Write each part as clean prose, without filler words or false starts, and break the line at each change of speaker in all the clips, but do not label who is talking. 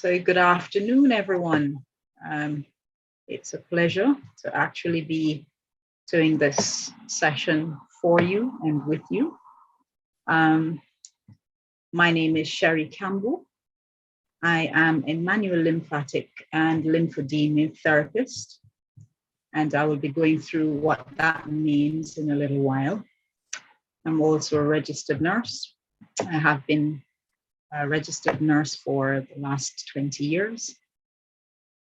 So good afternoon, everyone. It's a pleasure to actually be doing this session for you and with you. My name is Sherry Campbell. I am a manual lymphatic and lymphedema therapist, and I will be going through what that means in a little while. I'm also a registered nurse. I have been a registered nurse for the last 20 years.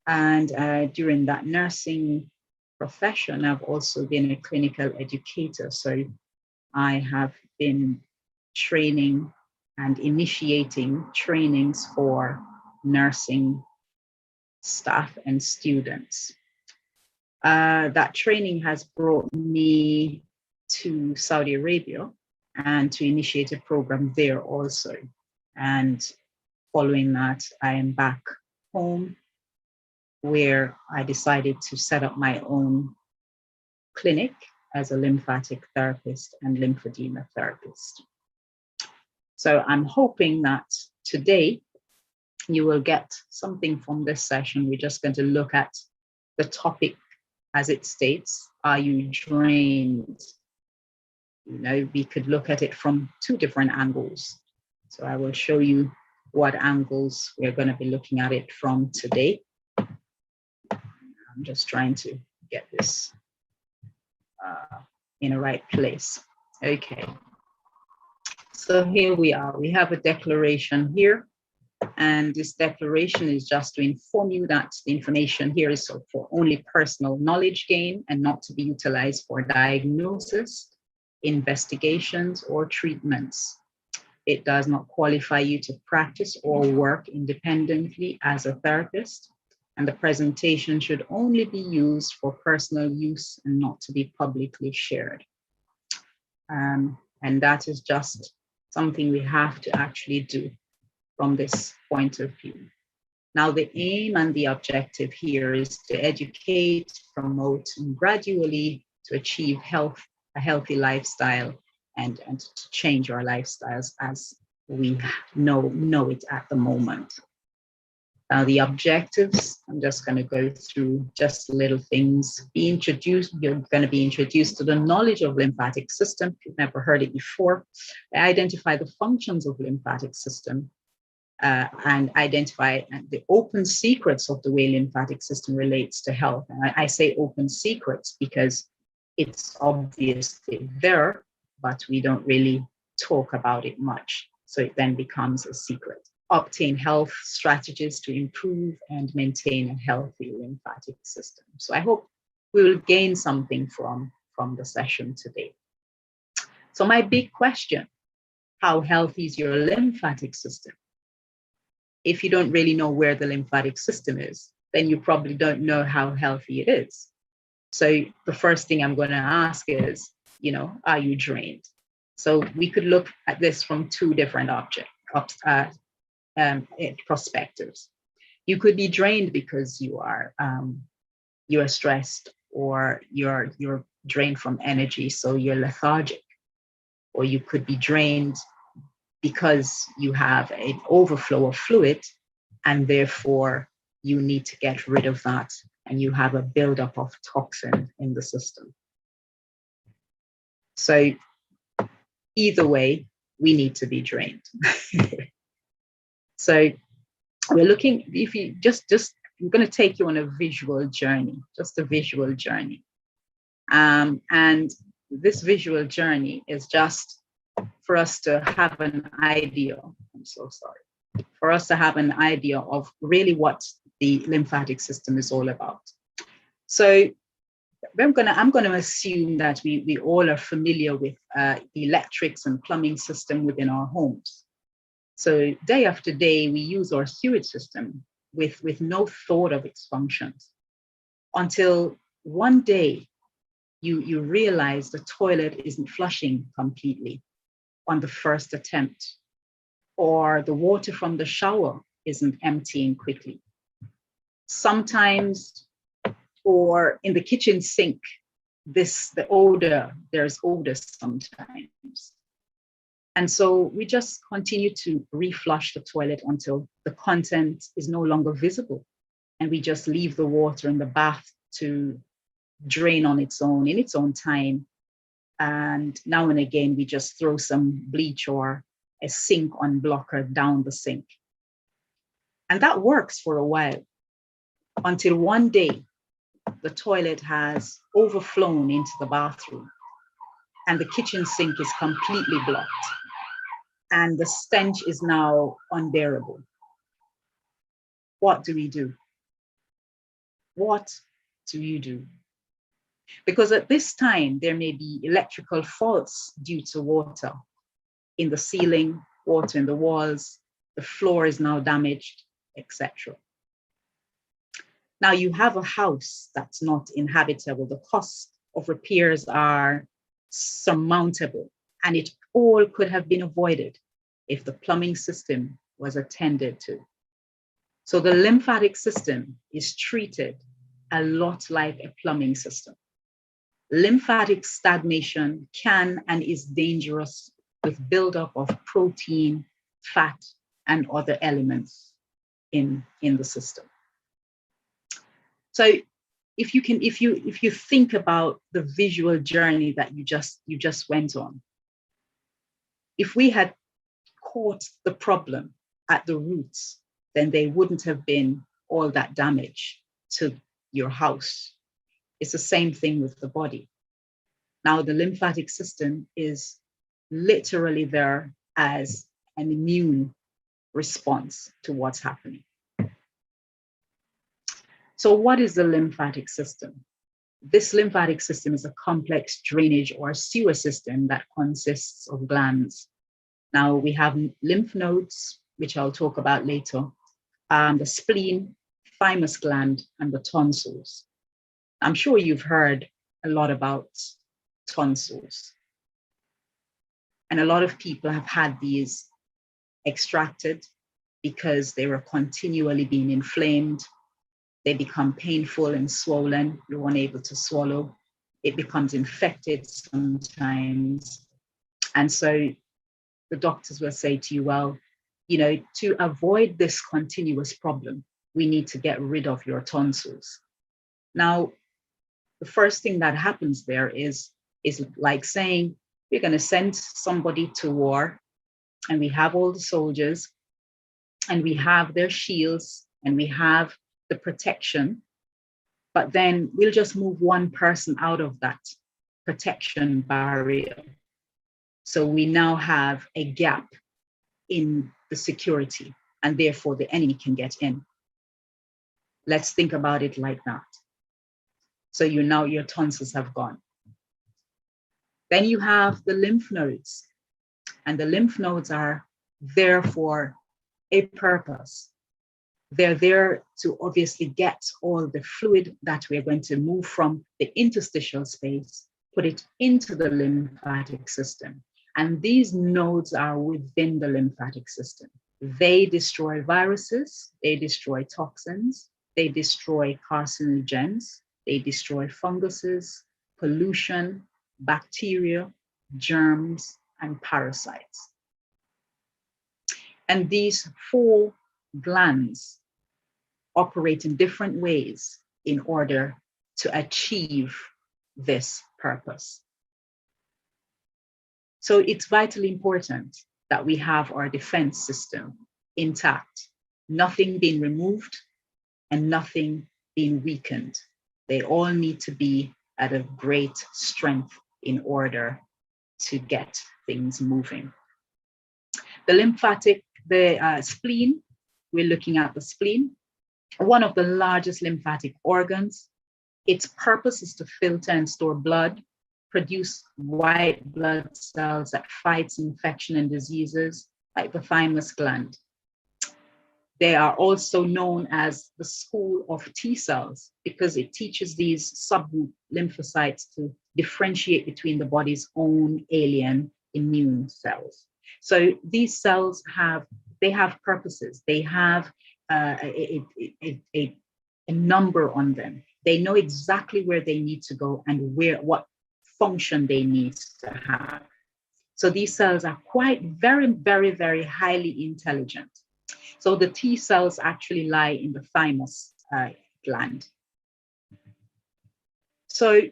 And during that nursing profession, I've also been a clinical educator. So I have been training and initiating trainings for nursing staff and students. That training has brought me to Saudi Arabia and to initiate a program there also. And following that, I am back home, where I decided to set up my own clinic as a lymphatic therapist and lymphedema therapist. So I'm hoping that today you will get something from this session. We're just going to look at the topic as it states, are you drained? You know, we could look at it from two different angles. So I will show you what angles we're going to be looking at it from today. I'm just trying to get this in the right place. Okay. So here we are. We have a declaration here. And this declaration is just to inform you that the information here is for only personal knowledge gain and not to be utilized for diagnosis, investigations, or treatments. It does not qualify you to practice or work independently as a therapist. And the presentation should only be used for personal use and not to be publicly shared. And that is just something we have to actually do from this point of view. Now, the aim and the objective here is to educate, promote, and gradually to achieve health, a healthy lifestyle, and to change our lifestyles as we know it at the moment. Now, the objectives, I'm just going to go through just little things. You're going to be introduced to the knowledge of lymphatic system. If you've never heard it before, identify the functions of lymphatic system, and identify the open secrets of the way lymphatic system relates to health. And I say open secrets because it's obviously there, but we don't really talk about it much. So it then becomes a secret. Obtain health strategies to improve and maintain a healthy lymphatic system. So I hope we will gain something from the session today. So my big question, how healthy is your lymphatic system? If you don't really know where the lymphatic system is, then you probably don't know how healthy it is. So the first thing I'm going to ask is, are you drained? So we could look at this from two different perspectives. You could be drained because you are stressed, or you're drained from energy, so you're lethargic. Or you could be drained because you have an overflow of fluid, and therefore you need to get rid of that, and you have a buildup of toxin in the system. So either way, we need to be drained. So we're looking, if you I'm going to take you on a visual journey, just a visual journey. And this visual journey is just for us to have an idea, for us to have an idea of really what the lymphatic system is all about. So I'm going to assume that we all are familiar with the electrics and plumbing system within our homes. So day after day, we use our sewage system with no thought of its functions, until one day you realize the toilet isn't flushing completely on the first attempt, or the water from the shower isn't emptying quickly. Sometimes, or in the kitchen sink, there's odor sometimes. And so we just continue to reflush the toilet until the content is no longer visible. And we just leave the water in the bath to drain on its own, in its own time. And now and again, we just throw some bleach or a sink unblocker down the sink. And that works for a while, until one day the toilet has overflown into the bathroom and the kitchen sink is completely blocked. And the stench is now unbearable. What do we do? What do you do? Because at this time, there may be electrical faults due to water in the ceiling, water in the walls, the floor is now damaged, etc. Now you have a house that's not inhabitable. The cost of repairs are surmountable, and it all could have been avoided if the plumbing system was attended to. So the lymphatic system is treated a lot like a plumbing system. Lymphatic stagnation can and is dangerous with buildup of protein, fat, and other elements in the system. So if you think about the visual journey that you just went on, if we had caught the problem at the roots, then there wouldn't have been all that damage to your house. It's the same thing with the body. Now, the lymphatic system is literally there as an immune response to what's happening. So what is the lymphatic system? This lymphatic system is a complex drainage or sewer system that consists of glands. Now we have lymph nodes, which I'll talk about later, the spleen, thymus gland, and the tonsils. I'm sure you've heard a lot about tonsils. And a lot of people have had these extracted because they were continually being inflamed. They become painful and swollen. You're unable to swallow. It becomes infected sometimes. And so the doctors will say to you, well, you know, to avoid this continuous problem, we need to get rid of your tonsils. Now, the first thing that happens there is like saying, we're going to send somebody to war, and we have all the soldiers, and we have their shields, and we have the protection, but then we'll just move one person out of that protection barrier. So we now have a gap in the security, and therefore the enemy can get in. Let's think about it like that. So your tonsils have gone. Then you have the lymph nodes, and the lymph nodes are there for a purpose. They're there to obviously get all the fluid that we're going to move from the interstitial space, put it into the lymphatic system. And these nodes are within the lymphatic system. They destroy viruses, they destroy toxins, they destroy carcinogens, they destroy funguses, pollution, bacteria, germs, and parasites. And these 4 glands operate in different ways in order to achieve this purpose. So it's vitally important that we have our defense system intact, nothing being removed and nothing being weakened. They all need to be at a great strength in order to get things moving. The spleen, we're looking at the spleen, one of the largest lymphatic organs. Its purpose is to filter and store blood, produce white blood cells that fights infection and diseases, like the thymus gland. They are also known as the school of T cells because it teaches these subgroup lymphocytes to differentiate between the body's own alien immune cells. So these cells have purposes. They have a number on them. They know exactly where they need to go and what function they need to have. So these cells are quite very highly intelligent. So the T cells actually lie in the thymus gland. So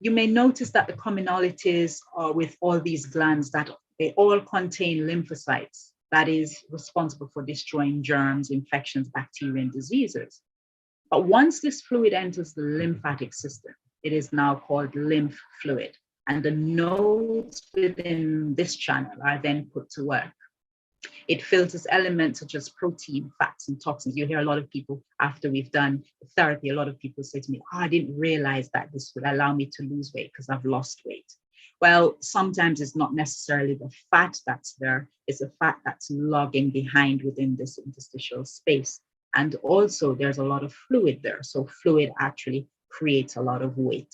you may notice that the commonalities are with all these glands, that they all contain lymphocytes that is responsible for destroying germs, infections, bacteria, and diseases. But once this fluid enters the lymphatic system, it is now called lymph fluid. And the nodes within this channel are then put to work. It filters elements such as protein, fats, and toxins. You hear a lot of people, after we've done therapy, a lot of people say to me, I didn't realize that this would allow me to lose weight because I've lost weight. Well, sometimes it's not necessarily the fat that's there, it's the fat that's logging behind within this interstitial space. And also there's a lot of fluid there. So fluid actually creates a lot of weight.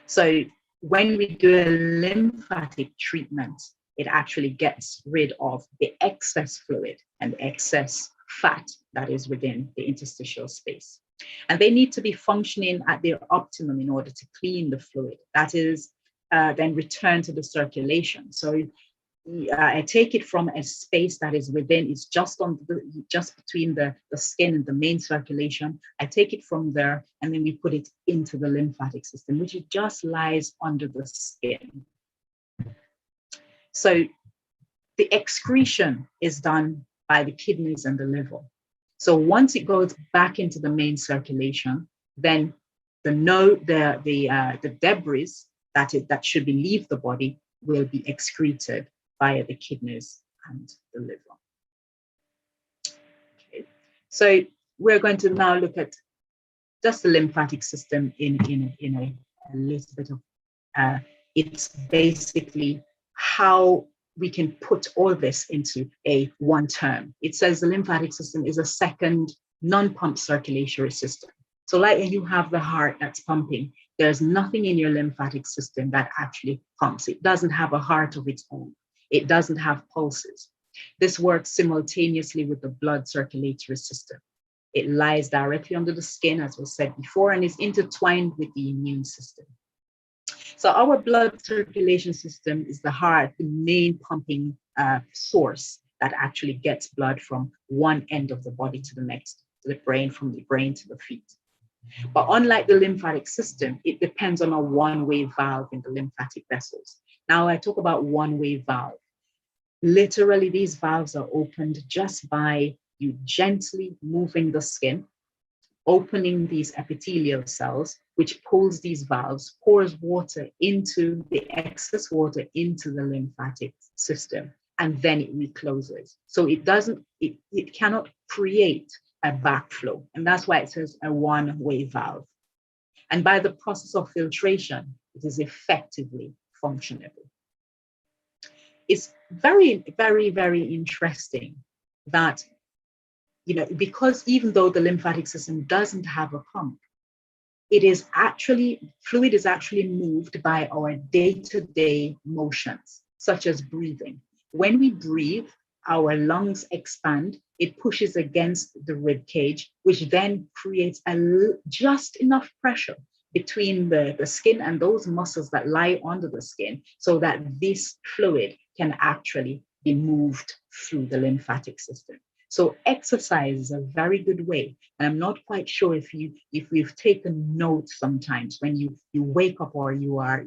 So when we do a lymphatic treatment, it actually gets rid of the excess fluid and excess fat that is within the interstitial space. And they need to be functioning at their optimum in order to clean the fluid. That is then return to the circulation. So I take it from a space that is within, it's just between the skin and the main circulation. I take it from there and then we put it into the lymphatic system, which it just lies under the skin. So the excretion is done by the kidneys and the liver. So once it goes back into the main circulation, then the debris that should be leave the body will be excreted via the kidneys and the liver. Okay. So we're going to now look at just the lymphatic system in a little bit of it's basically how we can put all this into a one term. It says the lymphatic system is a second non-pump circulatory system. So like when you have the heart that's pumping, there's nothing in your lymphatic system that actually pumps. It doesn't have a heart of its own. It doesn't have pulses. This works simultaneously with the blood circulatory system. It lies directly under the skin, as was said before, and is intertwined with the immune system. So our blood circulation system is the heart, the main pumping source that actually gets blood from one end of the body to the next, to the brain, from the brain to the feet. But unlike the lymphatic system, it depends on a one-way valve in the lymphatic vessels. Now I talk about one-way valve. Literally, these valves are opened just by you gently moving the skin, opening these epithelial cells, which pulls these valves, pours water into the excess water into the lymphatic system, and then it recloses. So it cannot create a backflow. And that's why it says a one-way valve. And by the process of filtration, it is effectively functionable. It's very, very, very interesting that, because even though the lymphatic system doesn't have a pump, fluid is actually moved by our day-to-day motions, such as breathing. When we breathe, our lungs expand, it pushes against the rib cage, which then creates just enough pressure between the skin and those muscles that lie under the skin so that this fluid can actually be moved through the lymphatic system. So exercise is a very good way. And I'm not quite sure if you've taken note sometimes when you wake up or you are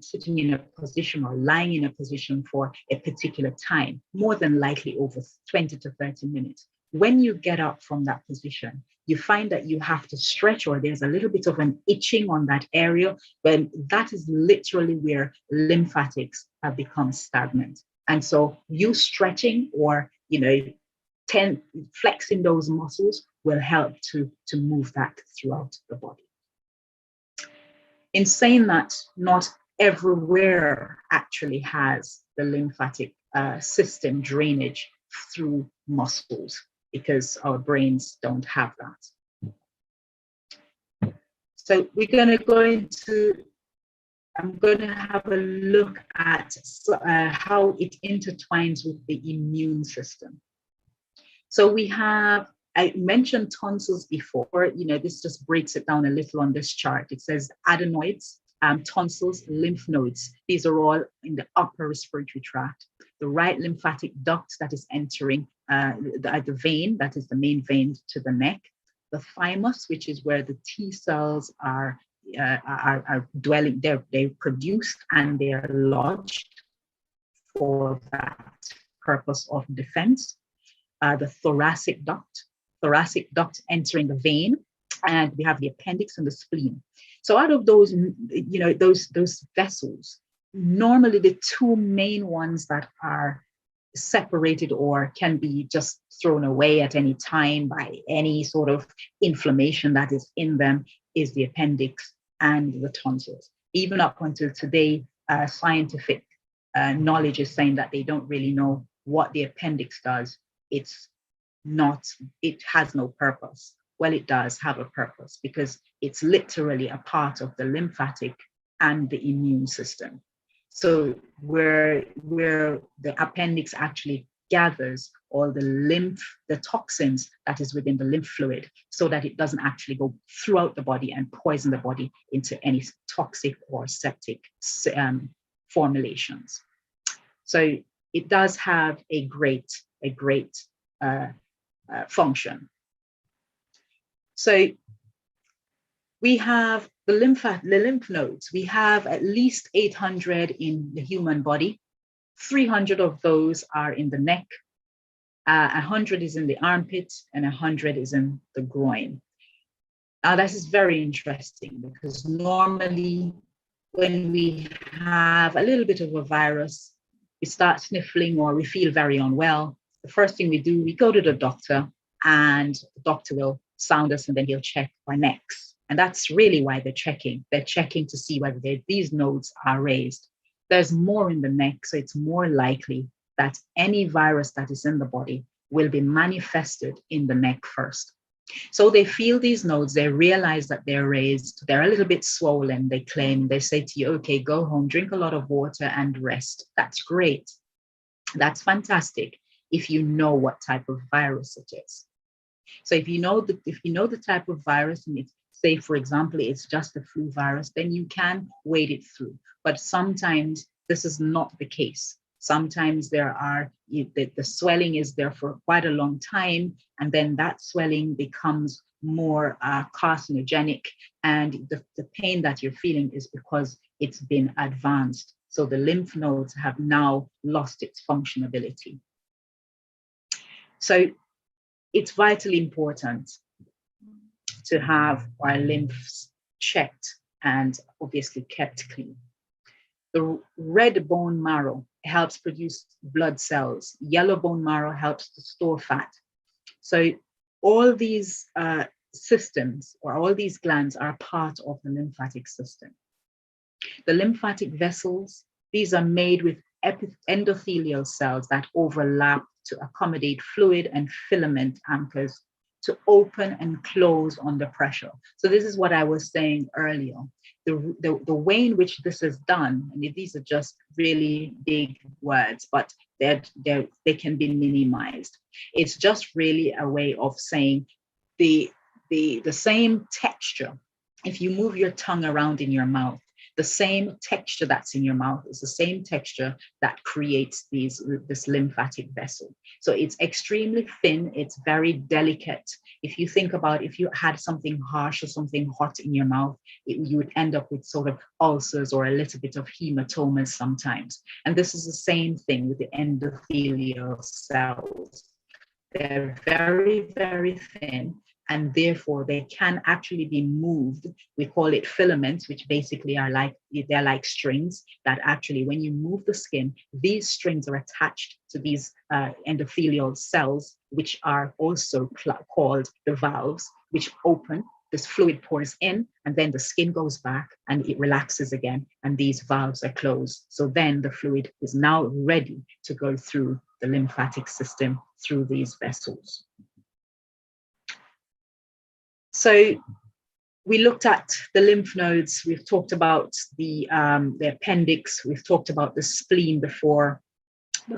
sitting in a position or lying in a position for a particular time, more than likely over 20 to 30 minutes. When you get up from that position, you find that you have to stretch or there's a little bit of an itching on that area. When that is literally where lymphatics have become stagnant. And so you stretching or, flexing those muscles will help to move that throughout the body. In saying that, not everywhere actually has the lymphatic system drainage through muscles because our brains don't have that. So we're going to go into, I'm going to have a look at how it intertwines with the immune system. So I mentioned tonsils before, this just breaks it down a little on this chart. It says adenoids tonsils, lymph nodes. These are all in the upper respiratory tract. The right lymphatic duct that is entering the vein, that is the main vein to the neck. The thymus, which is where the T cells are dwelling, they're produced and they are lodged for that purpose of defense. The thoracic duct entering the vein, and we have the appendix and the spleen. So out of those, those vessels, normally the two main ones that are separated or can be just thrown away at any time by any sort of inflammation that is in them is the appendix and the tonsils. Even up until today, scientific knowledge is saying that they don't really know what the appendix does. It has no purpose. Well, it does have a purpose because it's literally a part of the lymphatic and the immune system. So where the appendix actually gathers all the toxins that is within the lymph fluid so that it doesn't actually go throughout the body and poison the body into any toxic or septic formulations. So it does have a great function. So we have the lymph nodes. We have at least 800 in the human body. 300 of those are in the neck, 100 is in the armpit, and 100 is in the groin. Now, this is very interesting because normally when we have a little bit of a virus, we start sniffling or we feel very unwell. The first thing we do, we go to the doctor, and the doctor will sound us and then he'll check our necks. And that's really why they're checking. They're checking to see whether these nodes are raised. There's more in the neck, so it's more likely that any virus that is in the body will be manifested in the neck first. So they feel these nodes, they realize that they're raised, they're a little bit swollen, they claim, they say to you, okay, go home, drink a lot of water and rest. That's great. That's fantastic if you know what type of virus it is. So if you know the type of virus, and it's, say, for example, it's just the flu virus, then you can wait it through. But sometimes this is not the case. Sometimes the swelling is there for quite a long time, and then that swelling becomes more carcinogenic, and the pain that you're feeling is because it's been advanced. So the lymph nodes have now lost its functionality. So it's vitally important to have our lymphs checked and obviously kept clean. The red bone marrow helps produce blood cells. Yellow bone marrow helps to store fat. So all these systems or all these glands are part of the lymphatic system. The lymphatic vessels, these are made with endothelial cells that overlap to accommodate fluid and filament anchors to open and close under pressure. So this is what I was saying earlier. The way in which this is done, and these are just really big words, but they can be minimized. It's just really a way of saying the same texture. If you move your tongue around in your mouth, the same texture that's in your mouth is the same texture that creates this lymphatic vessel. So it's extremely thin, it's very delicate. If you think about if you had something harsh or something hot in your mouth, you would end up with sort of ulcers or a little bit of hematomas sometimes. And this is the same thing with the endothelial cells. They're very, very thin, and therefore they can actually be moved. We call it filaments, which basically they're like strings that actually, when you move the skin, these strings are attached to these endothelial cells, which are also called the valves, which open. This fluid pours in, and then the skin goes back and it relaxes again, and these valves are closed. So then the fluid is now ready to go through the lymphatic system through these vessels. So we looked at the lymph nodes. We've talked about the appendix. We've talked about the spleen before, the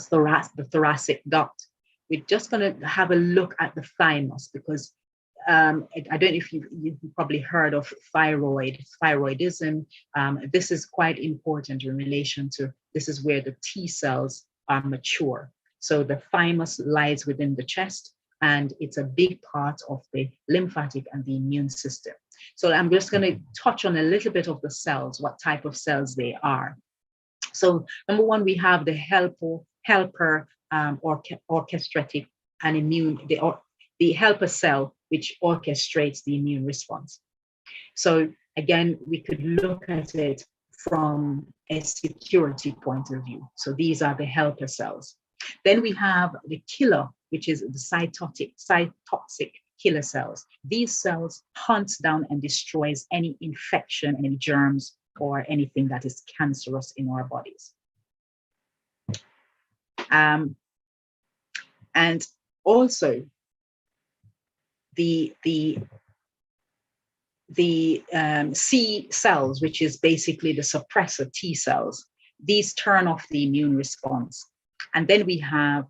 thoracic duct. We're just going to have a look at the thymus, because I don't know if you've probably heard of thyroidism. This is quite important in relation to, this is where the T cells are mature. So the thymus lies within the chest, and it's a big part of the lymphatic and the immune system. So I'm just going to touch on a little bit of the cells, what type of cells they are. So number one, we have the helper orchestratic and immune, the helper cell, which orchestrates the immune response. So again, we could look at it from a security point of view. So these are the helper cells. Then we have the killer, which is the cytotoxic killer cells. These cells hunt down and destroys any infection, any germs, or anything that is cancerous in our bodies. And also the C cells, which is basically the suppressor T cells, these turn off the immune response. And then we have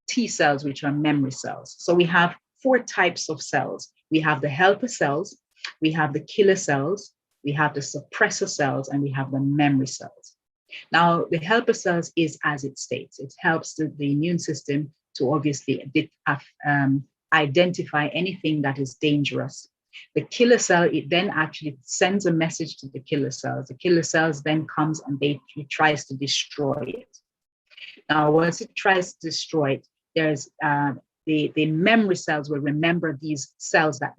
T cells, which are memory cells. So we have 4 types of cells. We have the helper cells, we have the killer cells, we have the suppressor cells, and we have the memory cells. Now, the helper cells is as it states. It helps the immune system to obviously identify anything that is dangerous. The killer cell, it then actually sends a message to the killer cells. The killer cells then comes and it tries to destroy it. Now, once it tries to destroy it, there's the memory cells will remember these cells that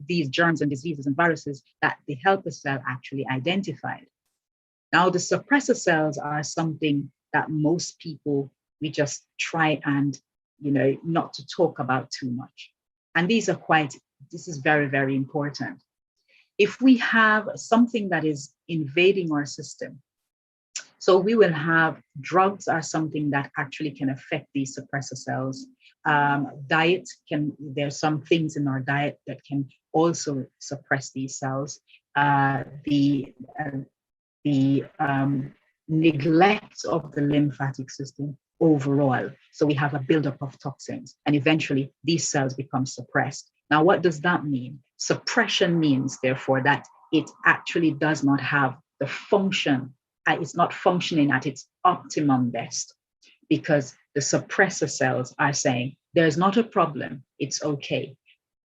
these germs and diseases and viruses that the helper cell actually identified. Now, the suppressor cells are something that most people, we just try and, not to talk about too much. And these are this is very, very important. If we have something that is invading our system, so we will have drugs are something that actually can affect these suppressor cells. Diet there's some things in our diet that can also suppress these cells. The neglect of the lymphatic system overall. So we have a buildup of toxins, and eventually these cells become suppressed. Now, what does that mean? Suppression means, therefore, that it actually does not have the function. It's not functioning at its optimum best, because the suppressor cells are saying, there's not a problem, it's okay.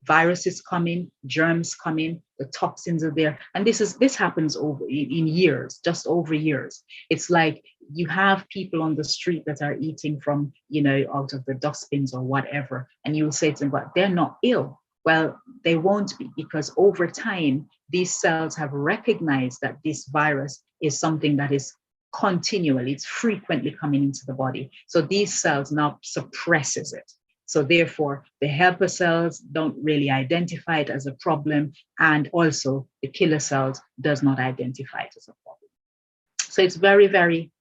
Viruses come in, germs come in, the toxins are there. And this happens in years, just over years. It's like you have people on the street that are eating from, out of the dustbins or whatever. And you will say to them, but they're not ill. Well, they won't be, because over time, these cells have recognized that this virus is something that is continually, it's frequently coming into the body. So these cells now suppresses it. So therefore, the helper cells don't really identify it as a problem, and also the killer cells does not identify it as a problem. So it's very, very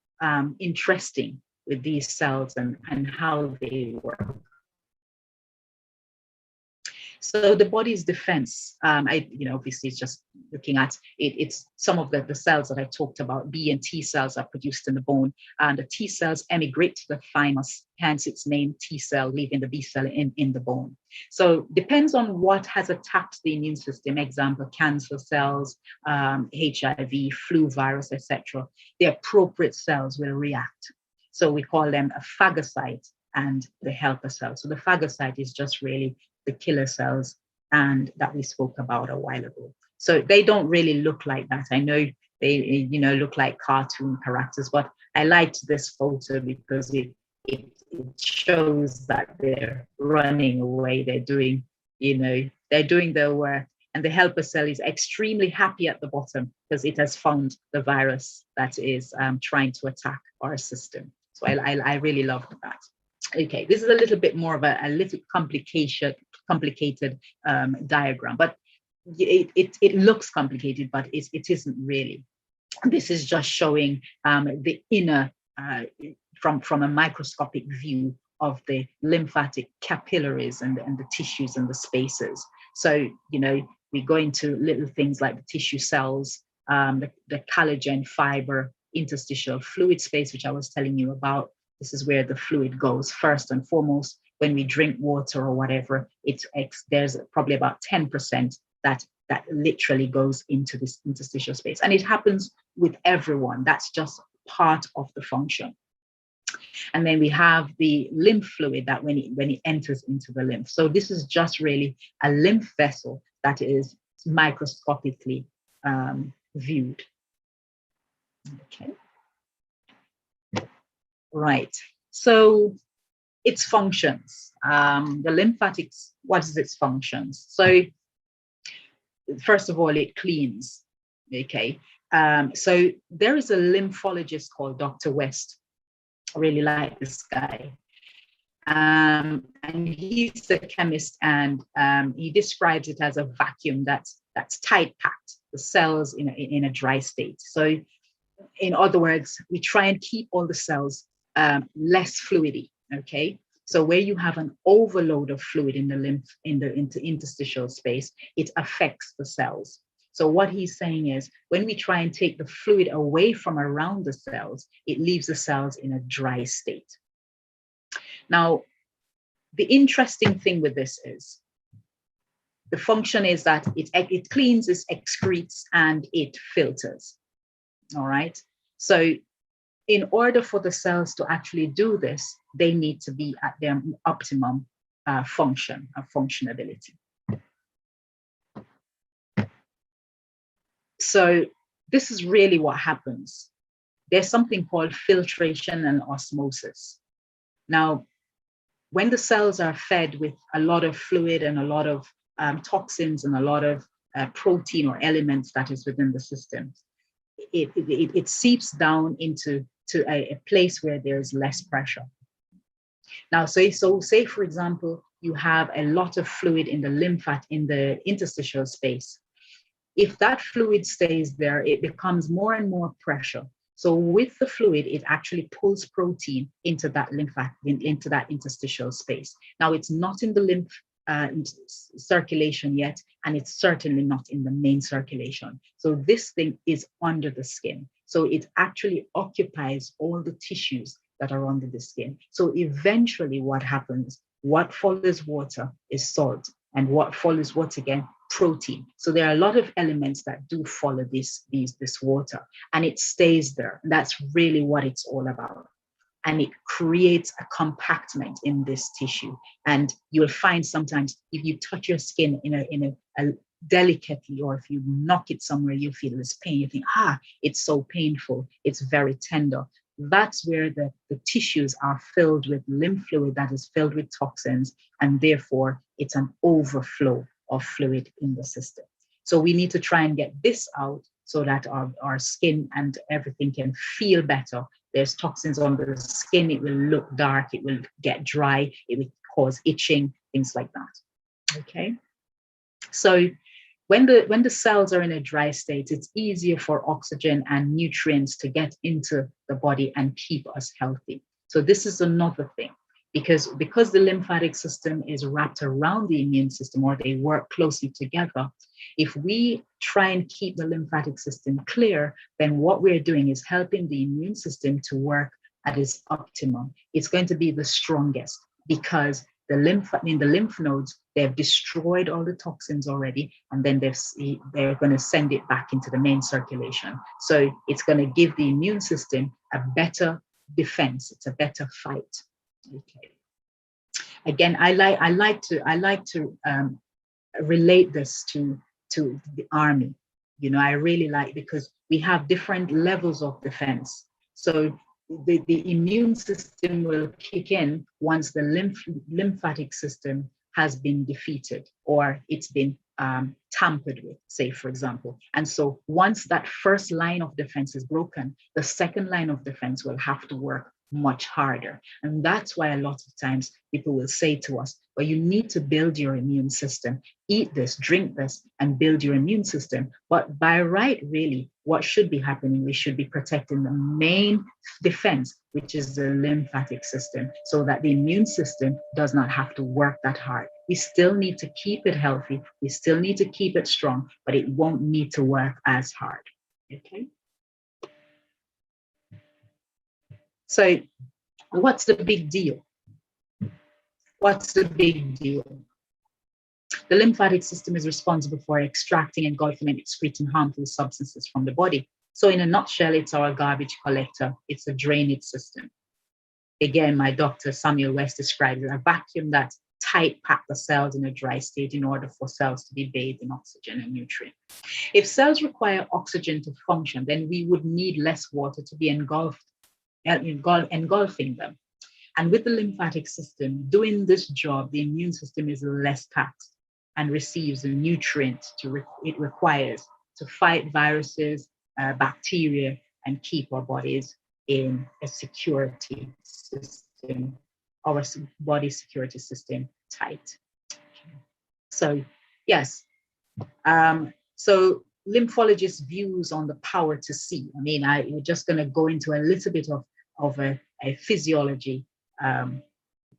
interesting with these cells and how they work. So the body's defense, obviously it's just looking at it, it's some of the cells that I talked about. B and T cells are produced in the bone, and the T cells emigrate to the thymus, hence its name T cell, leaving the B cell in the bone. So depends on what has attacked the immune system, example, cancer cells, HIV, flu virus, etc. The appropriate cells will react. So we call them a phagocyte and the helper cell. So the phagocyte is just really the killer cells, and that we spoke about a while ago. So they don't really look like that. I know they, look like cartoon characters, but I liked this photo because it shows that they're running away. They're doing, they're doing their work, and the helper cell is extremely happy at the bottom because it has found the virus that is trying to attack our system. So I really loved that. Okay, this is a little bit more of a little complicated diagram, but it looks complicated, but it isn't really. This is just showing the inner, from a microscopic view of the lymphatic capillaries and the tissues and the spaces. So, we go into little things like the tissue cells, the collagen fiber, interstitial fluid space, which I was telling you about. This is where the fluid goes first and foremost. when we drink water or whatever, there's probably about 10% that literally goes into this interstitial space. And it happens with everyone. That's just part of the function. And then we have the lymph fluid that when it enters into the lymph. So this is just really a lymph vessel that is microscopically viewed. Okay. Right. So its functions, the lymphatics, what is its functions? So first of all, it cleans. Okay. So there is a lymphologist called Dr. West. I really like this guy. And he's a chemist, and he describes it as a vacuum that's tight packed, the cells in a dry state. So in other words, we try and keep all the cells less fluidy, okay? So where you have an overload of fluid in the lymph, in the interstitial space, it affects the cells. So what he's saying is, when we try and take the fluid away from around the cells, it leaves the cells in a dry state. Now, the interesting thing with this is, the function is that it cleans, it excretes, and it filters. All right. So in order for the cells to actually do this, they need to be at their optimum functionability. So this is really what happens. There's something called filtration and osmosis. Now, when the cells are fed with a lot of fluid and a lot of toxins and a lot of protein or elements that is within the system, it seeps down into a place where there's less pressure. Now, say for example, you have a lot of fluid in the interstitial space. If that fluid stays there, it becomes more and more pressure. So with the fluid, it actually pulls protein into that into that interstitial space. Now, it's not in the lymph circulation yet, and it's certainly not in the main circulation. So this thing is under the skin. So it actually occupies all the tissues that are under the skin. So eventually what happens, what follows water is salt, and what follows what again? Protein. So there are a lot of elements that do follow this water, and it stays there. That's really what it's all about. And it creates a compactment in this tissue. And you'll find sometimes if you touch your skin in a delicately, or if you knock it somewhere, you feel this pain. You think, it's so painful. It's very tender. That's where the tissues are filled with lymph fluid that is filled with toxins, and therefore it's an overflow of fluid in the system. So we need to try and get this out so that our skin and everything can feel better. There's toxins under the skin, it will look dark, it will get dry, it will cause itching, things like that. Okay. So when the cells are in a dry state, it's easier for oxygen and nutrients to get into the body and keep us healthy. So this is another thing, because the lymphatic system is wrapped around the immune system, or they work closely together. If we try and keep the lymphatic system clear, then what we're doing is helping the immune system to work at its optimum. It's going to be the strongest, because the lymph nodes, they've destroyed all the toxins already, and then they're going to send it back into the main circulation. So it's going to give the immune system a better defense. It's a better fight. Okay. Again, I like to relate this to the army. You know, I really like, because we have different levels of defense. So the immune system will kick in once the lymphatic system has been defeated, or it's been tampered with, say, for example. And so once that first line of defense is broken, the second line of defense will have to work much harder. And that's why a lot of times people will say to us, well, you need to build your immune system. Eat this, drink this, and build your immune system. But by right, really, what should be happening, we should be protecting the main defense, which is the lymphatic system, so that the immune system does not have to work that hard. We still need to keep it healthy. We still need to keep it strong, but it won't need to work as hard. Okay. So what's the big deal? What's the big deal? The lymphatic system is responsible for extracting, engulfing, and excreting harmful substances from the body. So in a nutshell, it's our garbage collector. It's a drainage system. Again, my doctor, Samuel West, describes it, a vacuum that tight pack the cells in a dry state in order for cells to be bathed in oxygen and nutrients. If cells require oxygen to function, then we would need less water to be engulfing them. And with the lymphatic system doing this job, the immune system is less taxed and receives the nutrients it requires to fight viruses, bacteria, and keep our bodies in a security system, our body security system tight. So yes, so lymphologist views on the power to see. I mean, we're just going to go into a little bit of a physiology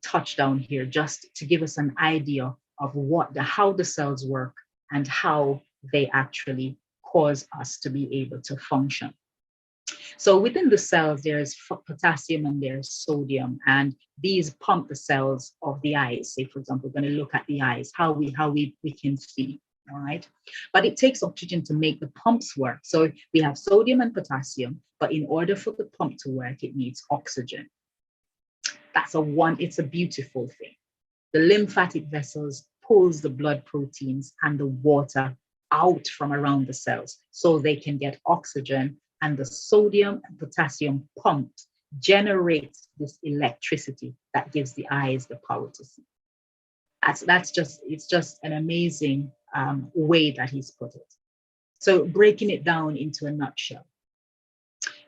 touchdown here, just to give us an idea of how the cells work and how they actually cause us to be able to function. So within the cells, there's potassium and there's sodium, and these pump the cells of the eyes. Say, for example, we're going to look at the eyes, how we can see, all right? But it takes oxygen to make the pumps work. So we have sodium and potassium, but in order for the pump to work, it needs oxygen. It's a beautiful thing. The lymphatic vessels pulls the blood proteins and the water out from around the cells so they can get oxygen, and the sodium and potassium pumped generates this electricity that gives the eyes the power to see. It's just an amazing way that he's put it. So breaking it down into a nutshell,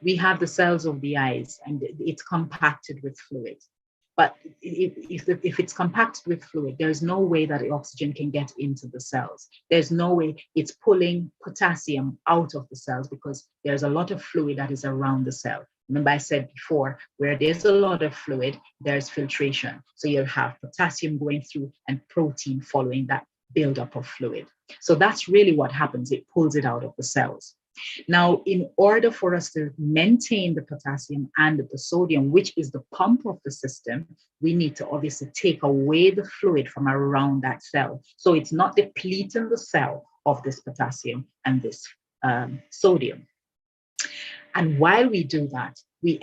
we have the cells of the eyes and it's compacted with fluid. But if it's compacted with fluid, there's no way that the oxygen can get into the cells. There's no way. It's pulling potassium out of the cells because there's a lot of fluid that is around the cell. Remember I said before, where there's a lot of fluid, there's filtration. So you'll have potassium going through and protein following that buildup of fluid. So that's really what happens. It pulls it out of the cells. Now, in order for us to maintain the potassium and the sodium, which is the pump of the system, we need to obviously take away the fluid from around that cell. So it's not depleting the cell of this potassium and this sodium. And while we do that, we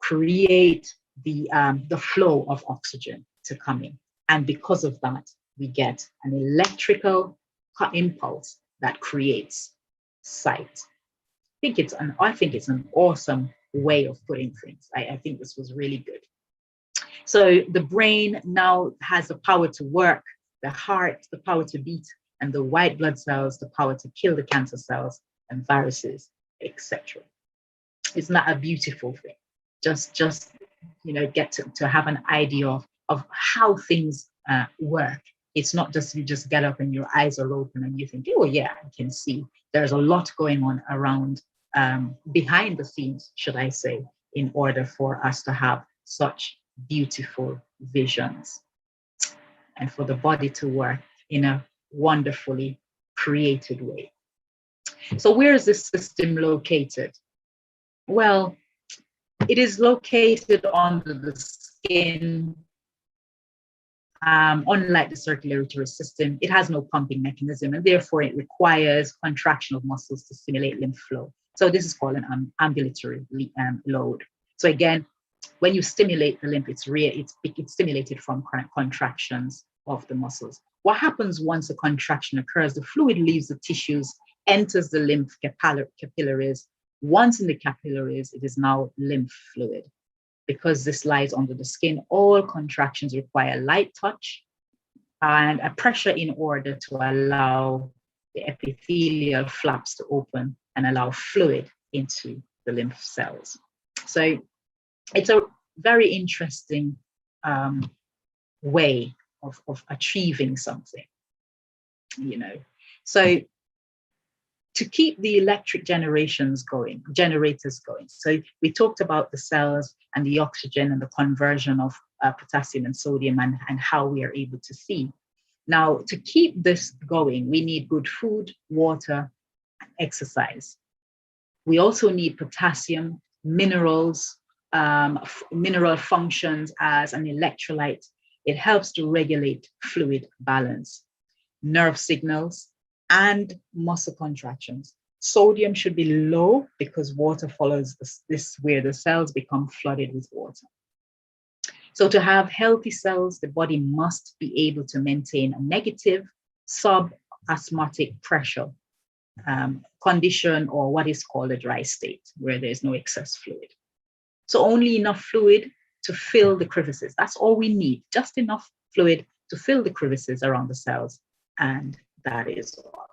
create the flow of oxygen to come in. And because of that, we get an electrical impulse that creates sight. I think it's an awesome way of putting things. I think this was really good. So the brain now has the power to work, the heart, the power to beat, and the white blood cells, the power to kill the cancer cells and viruses, etc. Isn't that a beautiful thing? Just get to have an idea of how things work. It's not just you just get up and your eyes are open and you think, oh yeah, I can see. There's a lot going on around behind the scenes, should I say, in order for us to have such beautiful visions and for the body to work in a wonderfully created way. So where is this system located? Well, it is located under the skin. Unlike the circulatory system, it has no pumping mechanism, and therefore it requires contraction of muscles to stimulate lymph flow. So this is called an ambulatory load. So again, when you stimulate the lymph, it's stimulated from contractions of the muscles. What happens once a contraction occurs? The fluid leaves the tissues, enters the lymph capillaries. Once in the capillaries, it is now lymph fluid. Because this lies under the skin, all contractions require light touch and a pressure in order to allow the epithelial flaps to open and allow fluid into the lymph cells. So it's a very interesting way of achieving something, So to keep the electric generators going. So we talked about the cells and the oxygen and the conversion of potassium and sodium and how we are able to see. Now, to keep this going, we need good food, water, and exercise. We also need potassium, minerals, mineral functions as an electrolyte. It helps to regulate fluid balance, nerve signals, and muscle contractions. Sodium should be low because water follows this where the cells become flooded with water. So to have healthy cells, the body must be able to maintain a negative subosmotic pressure condition, or what is called a dry state, where there's no excess fluid. So only enough fluid to fill the crevices. That's all we need, just enough fluid to fill the crevices around the cells, and that is all.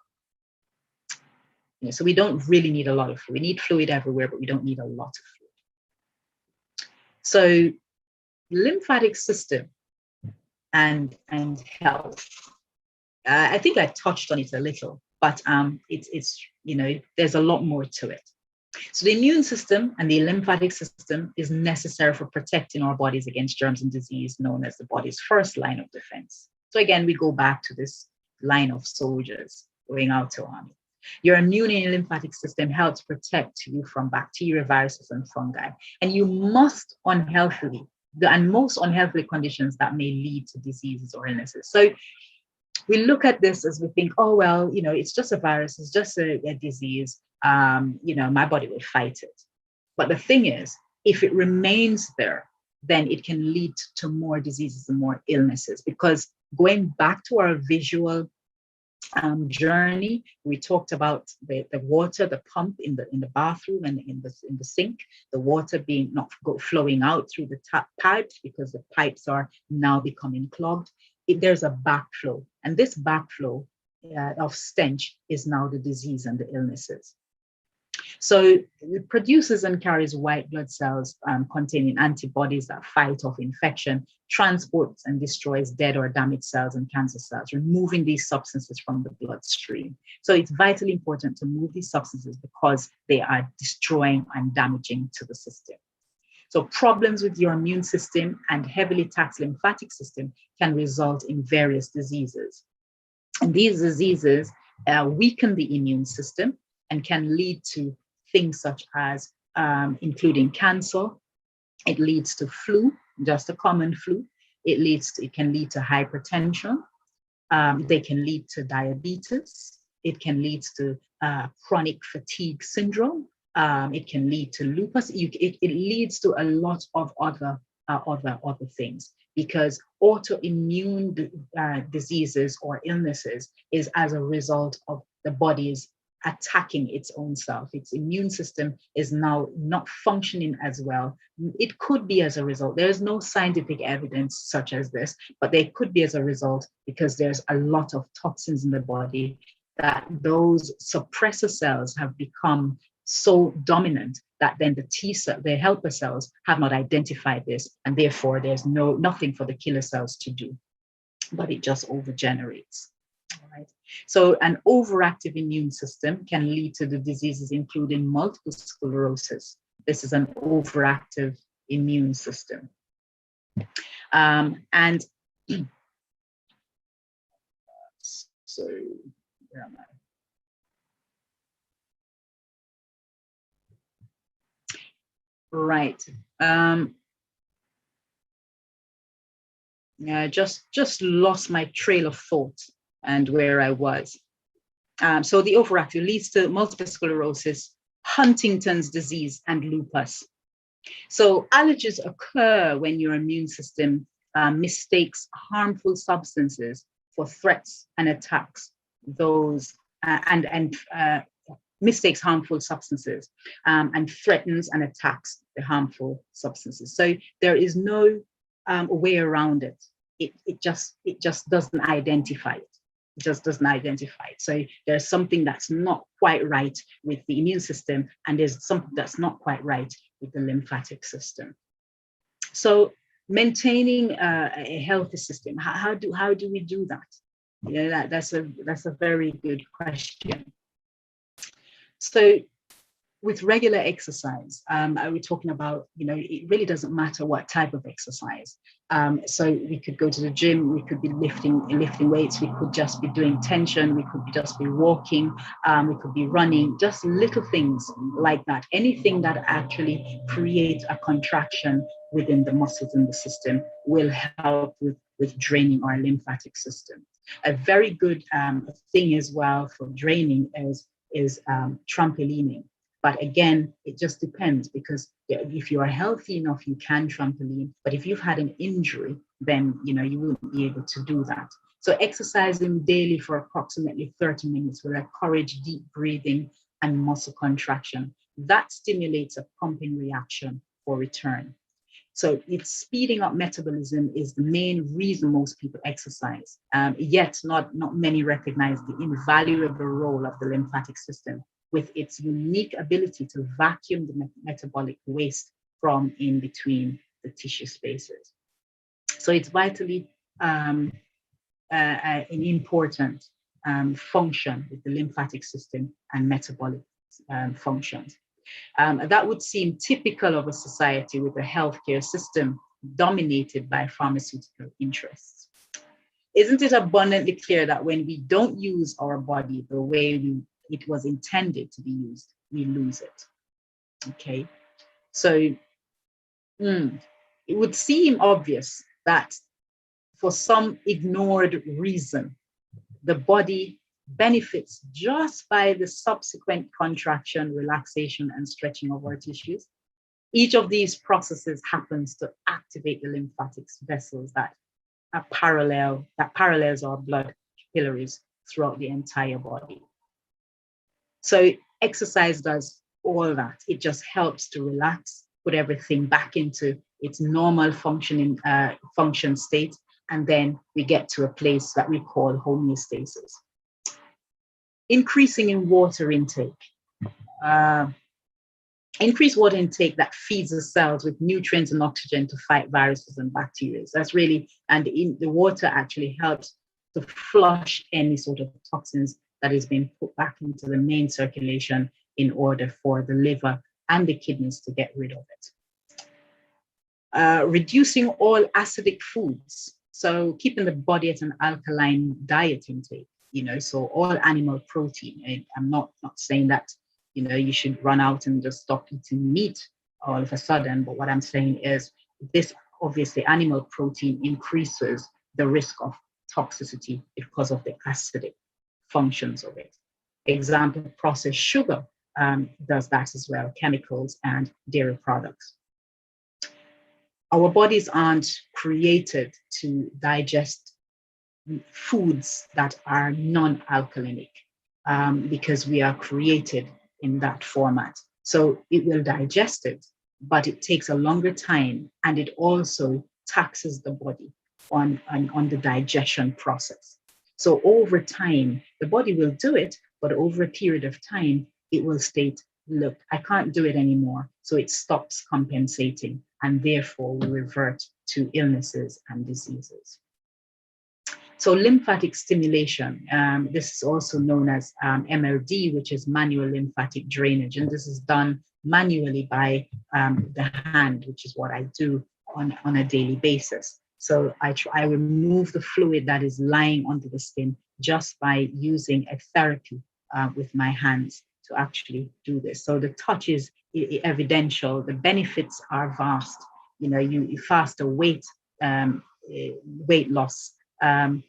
So we don't really need a lot of fluid. We need fluid everywhere, but we don't need a lot of fluid. So lymphatic system and health. I think I touched on it a little, but it's there's a lot more to it. So the immune system and the lymphatic system is necessary for protecting our bodies against germs and disease, known as the body's first line of defense. So again, we go back to this line of soldiers going out to army. Your immune and lymphatic system helps protect you from bacteria, viruses, and fungi. And you must unhealthily, and most unhealthy conditions that may lead to diseases or illnesses. So we look at this as we think, oh, well, it's just a virus, it's just a disease, my body will fight it. But the thing is, if it remains there, then it can lead to more diseases and more illnesses. Because going back to our visual journey, we talked about the water, the pump in the bathroom and in the sink, the water being not flowing out through the pipes because the pipes are now becoming clogged. There's a backflow, and this backflow of stench is now the disease and the illnesses. So it produces and carries white blood cells containing antibodies that fight off infection, transports and destroys dead or damaged cells and cancer cells, removing these substances from the bloodstream. So it's vitally important to move these substances because they are destroying and damaging to the system. So problems with your immune system and heavily taxed lymphatic system can result in various diseases. And these diseases weaken the immune system and can lead to things such as including cancer. It leads to flu, just a common flu. It can lead to hypertension. They can lead to diabetes. It can lead to chronic fatigue syndrome. It can lead to lupus. It leads to a lot of other things, because autoimmune diseases or illnesses is as a result of the body's attacking its own self. Its immune system is now not functioning as well. It could be as a result. There's no scientific evidence such as this, but they could be as a result because there's a lot of toxins in the body that those suppressor cells have become so dominant that then the helper cells have not identified this, and therefore there's nothing for the killer cells to do, but it just overgenerates. All right. So an overactive immune system can lead to the diseases including multiple sclerosis. This is an overactive immune system. And so where am I? Right. Yeah, just lost my trail of thought and where I was. So the overactive leads to multiple sclerosis, Huntington's disease, and lupus. So allergies occur when your immune system mistakes harmful substances for threats and attacks mistakes harmful substances and threatens and attacks the harmful substances. So there is no way around it. It just doesn't identify it. It just doesn't identify it. So there's something that's not quite right with the immune system, and there's something that's not quite right with the lymphatic system. So maintaining a healthy system, how do we do that? That's a very good question. So with regular exercise, are we talking about, it really doesn't matter what type of exercise. So we could go to the gym, we could be lifting weights, we could just be doing tension, we could just be walking, we could be running, just little things like that. Anything that actually creates a contraction within the muscles in the system will help with with draining our lymphatic system. A very good thing as well for draining is trampolining. But again, it just depends, because if you are healthy enough, you can trampoline. But if you've had an injury, then you wouldn't be able to do that. So exercising daily for approximately 30 minutes will encourage deep breathing and muscle contraction. That stimulates a pumping reaction for return. So it's speeding up metabolism is the main reason most people exercise. Yet not many recognize the invaluable role of the lymphatic system with its unique ability to vacuum the metabolic waste from in between the tissue spaces. So it's vitally an important function with the lymphatic system and metabolic functions. That would seem typical of a society with a healthcare system dominated by pharmaceutical interests. Isn't it abundantly clear that when we don't use our body the way it was intended to be used, we lose it? Okay, so it would seem obvious that for some ignored reason, the body benefits just by the subsequent contraction, relaxation, and stretching of our tissues. Each of these processes happens to activate the lymphatic vessels that parallels our blood capillaries throughout the entire body. So exercise does all that. It just helps to relax, put everything back into its normal function state, and then we get to a place that we call homeostasis. Increasing in water intake. Increased water intake that feeds the cells with nutrients and oxygen to fight viruses and bacteria. So that's really, and the water actually helps to flush any sort of toxins that is being put back into the main circulation in order for the liver and the kidneys to get rid of it. Reducing all acidic foods. So keeping the body at an alkaline diet intake, so all animal protein. I'm not saying that, you should run out and just stop eating meat all of a sudden. But what I'm saying is this, obviously, animal protein increases the risk of toxicity because of the acidic functions of it. Example, processed sugar does that as well, chemicals and dairy products. Our bodies aren't created to digest foods that are non-alkalinic because we are created in that format. So it will digest it, but it takes a longer time, and it also taxes the body on the digestion process. So over time, the body will do it, but over a period of time, it will state, look, I can't do it anymore. So it stops compensating, and therefore we revert to illnesses and diseases. So lymphatic stimulation, this is also known as MLD, which is manual lymphatic drainage. And this is done manually by the hand, which is what I do on a daily basis. So I remove the fluid that is lying under the skin just by using a therapy with my hands to actually do this. So the touch is evidential. The benefits are vast. You faster weight loss.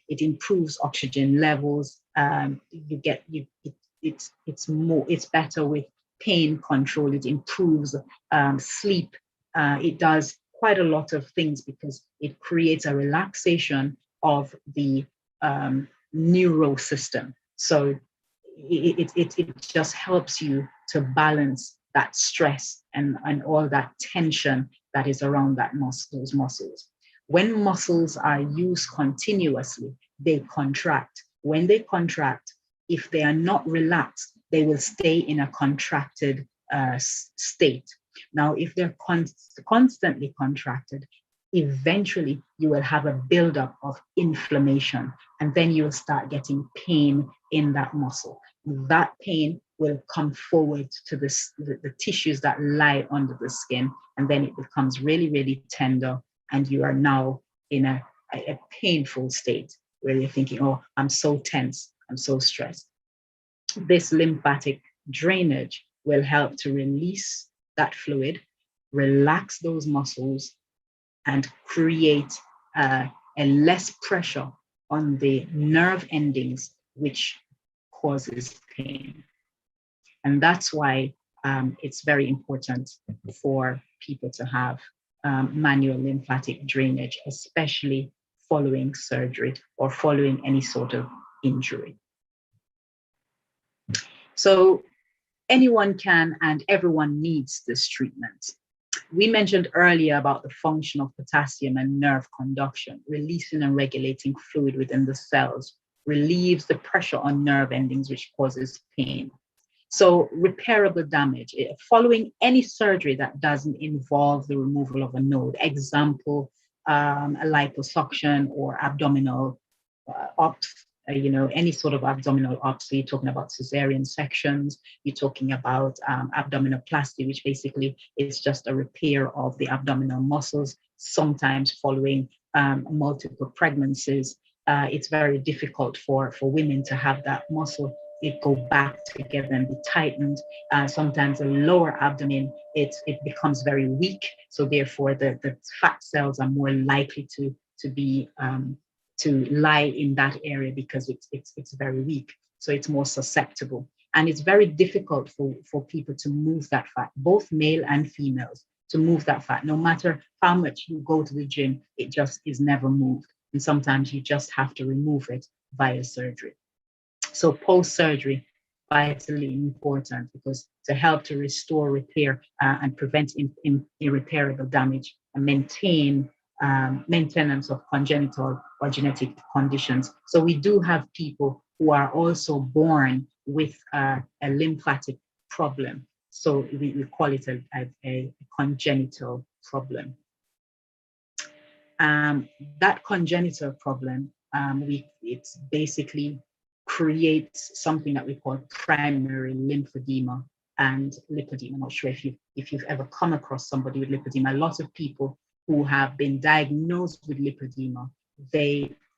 It improves oxygen levels. It's better with pain control. It improves sleep. It does quite a lot of things because it creates a relaxation of the neural system. So it just helps you to balance that stress and all that tension that is around those muscles. When muscles are used continuously, they contract. When they contract, if they are not relaxed, they will stay in a contracted state. Now, if they're constantly contracted, eventually you will have a buildup of inflammation, and then you will start getting pain in that muscle. That pain will come forward to the tissues that lie under the skin, and then it becomes really, really tender, and you are now in a painful state where you're thinking, oh, I'm so tense, I'm so stressed. This lymphatic drainage will help to release that fluid, relax those muscles, and create and less pressure on the nerve endings, which causes pain. And that's why it's very important for people to have manual lymphatic drainage, especially following surgery or following any sort of injury. So anyone can and everyone needs this treatment. We mentioned earlier about the function of potassium and nerve conduction, releasing and regulating fluid within the cells, relieves the pressure on nerve endings, which causes pain. So repairable damage, following any surgery that doesn't involve the removal of a node, example, a liposuction or abdominal ops, any sort of abdominal ops. So you're talking about cesarean sections, you're talking about abdominoplasty, which basically is just a repair of the abdominal muscles, sometimes following multiple pregnancies. It's very difficult for women to have that muscle it go back together and be tightened. Sometimes the lower abdomen, it becomes very weak. So therefore the fat cells are more likely to be to lie in that area because it's very weak. So it's more susceptible. And it's very difficult for people to move that fat, both male and females, to move that fat. No matter how much you go to the gym, it just is never moved. And sometimes you just have to remove it via surgery. So post-surgery, vitally important because to help to restore, repair, and prevent irreparable damage and maintain maintenance of congenital or genetic conditions. So we do have people who are also born with a lymphatic problem. So we call it a congenital problem. That congenital problem, it's basically creates something that we call primary lymphedema and lipedema. I'm not sure if you've ever come across somebody with lipedema. A lot of people who have been diagnosed with lipedema,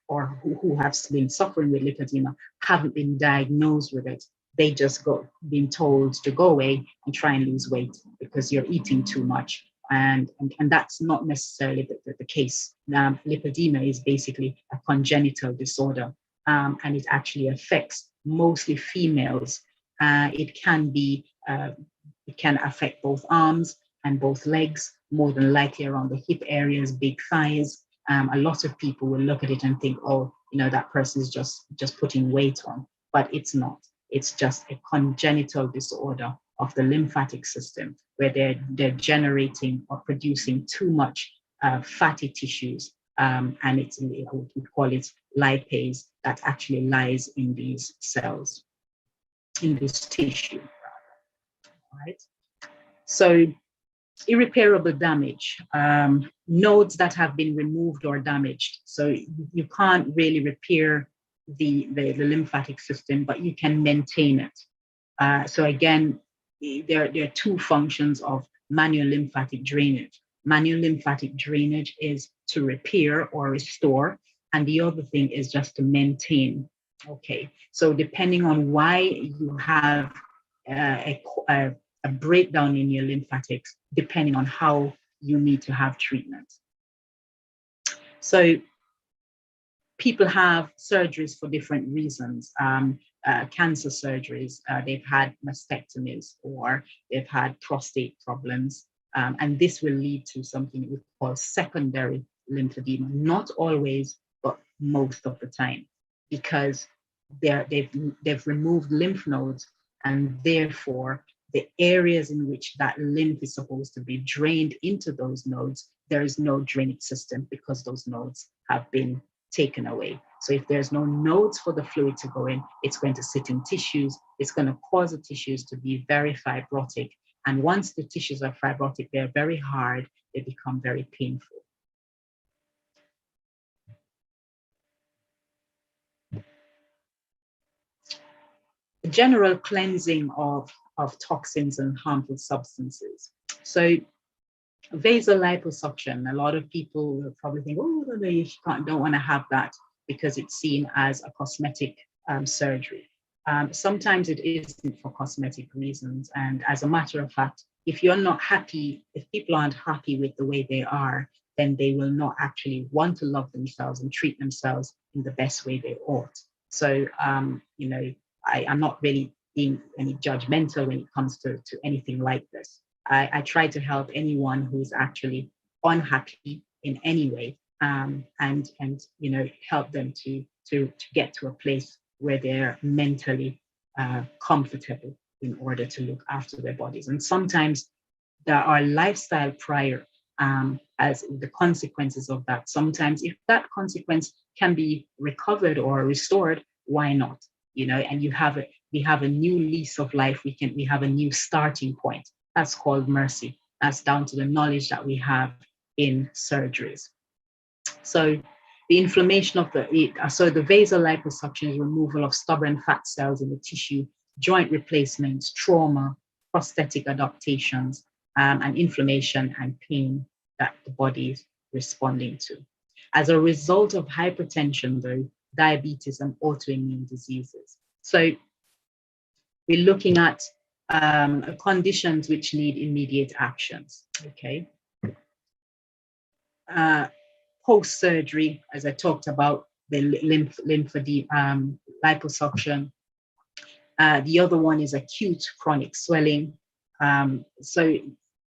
or who have been suffering with lipedema, haven't been diagnosed with it. They just been told to go away and try and lose weight because you're eating too much. And that's not necessarily the case. Lipedema is basically a congenital disorder, and it actually affects mostly females. It can affect both arms and both legs, more than likely around the hip areas, big thighs. A lot of people will look at it and think, oh, that person is just putting weight on, but it's not. It's just a congenital disorder of the lymphatic system where they're generating or producing too much fatty tissues, and we call it lipase that actually lies in these cells, in this tissue. Right? So irreparable damage, nodes that have been removed or damaged. So you can't really repair the lymphatic system, but you can maintain it. So again, there are two functions of manual lymphatic drainage. Manual lymphatic drainage is to repair or restore, and the other thing is just to maintain. Okay, so depending on why you have a breakdown in your lymphatics, depending on how you need to have treatment. So people have surgeries for different reasons. Cancer surgeries, they've had mastectomies, or they've had prostate problems. And this will lead to something we call secondary lymphedema, not always, but most of the time, because they've removed lymph nodes, and therefore the areas in which that lymph is supposed to be drained into those nodes, there is no drainage system because those nodes have been taken away. So if there's no nodes for the fluid to go in, it's going to sit in tissues. It's going to cause the tissues to be very fibrotic. And once the tissues are fibrotic, they're very hard. They become very painful. The general cleansing of toxins and harmful substances. So Vaso liposuction, a lot of people will probably think, oh, no, you don't want to have that because it's seen as a cosmetic surgery. Sometimes it isn't for cosmetic reasons. And as a matter of fact, if you're not happy, if people aren't happy with the way they are, then they will not actually want to love themselves and treat themselves in the best way they ought. So, you know, I'm not really being any judgmental when it comes to anything like this. I try to help anyone who's actually unhappy in any way, and you know, help them to get to a place where they're mentally comfortable in order to look after their bodies. And sometimes there are lifestyle prior as the consequences of that. Sometimes if that consequence can be recovered or restored, why not? You know, and we have a new lease of life. We have a new starting point. That's called mercy. That's down to the knowledge that we have in surgeries. So the inflammation of the vasal liposuction is removal of stubborn fat cells in the tissue, joint replacements, trauma, prosthetic adaptations, and inflammation and pain that the body is responding to. As a result of hypertension, though, diabetes and autoimmune diseases. So we're looking at conditions which need immediate actions, okay? Post-surgery, as I talked about, the liposuction. The other one is acute chronic swelling. So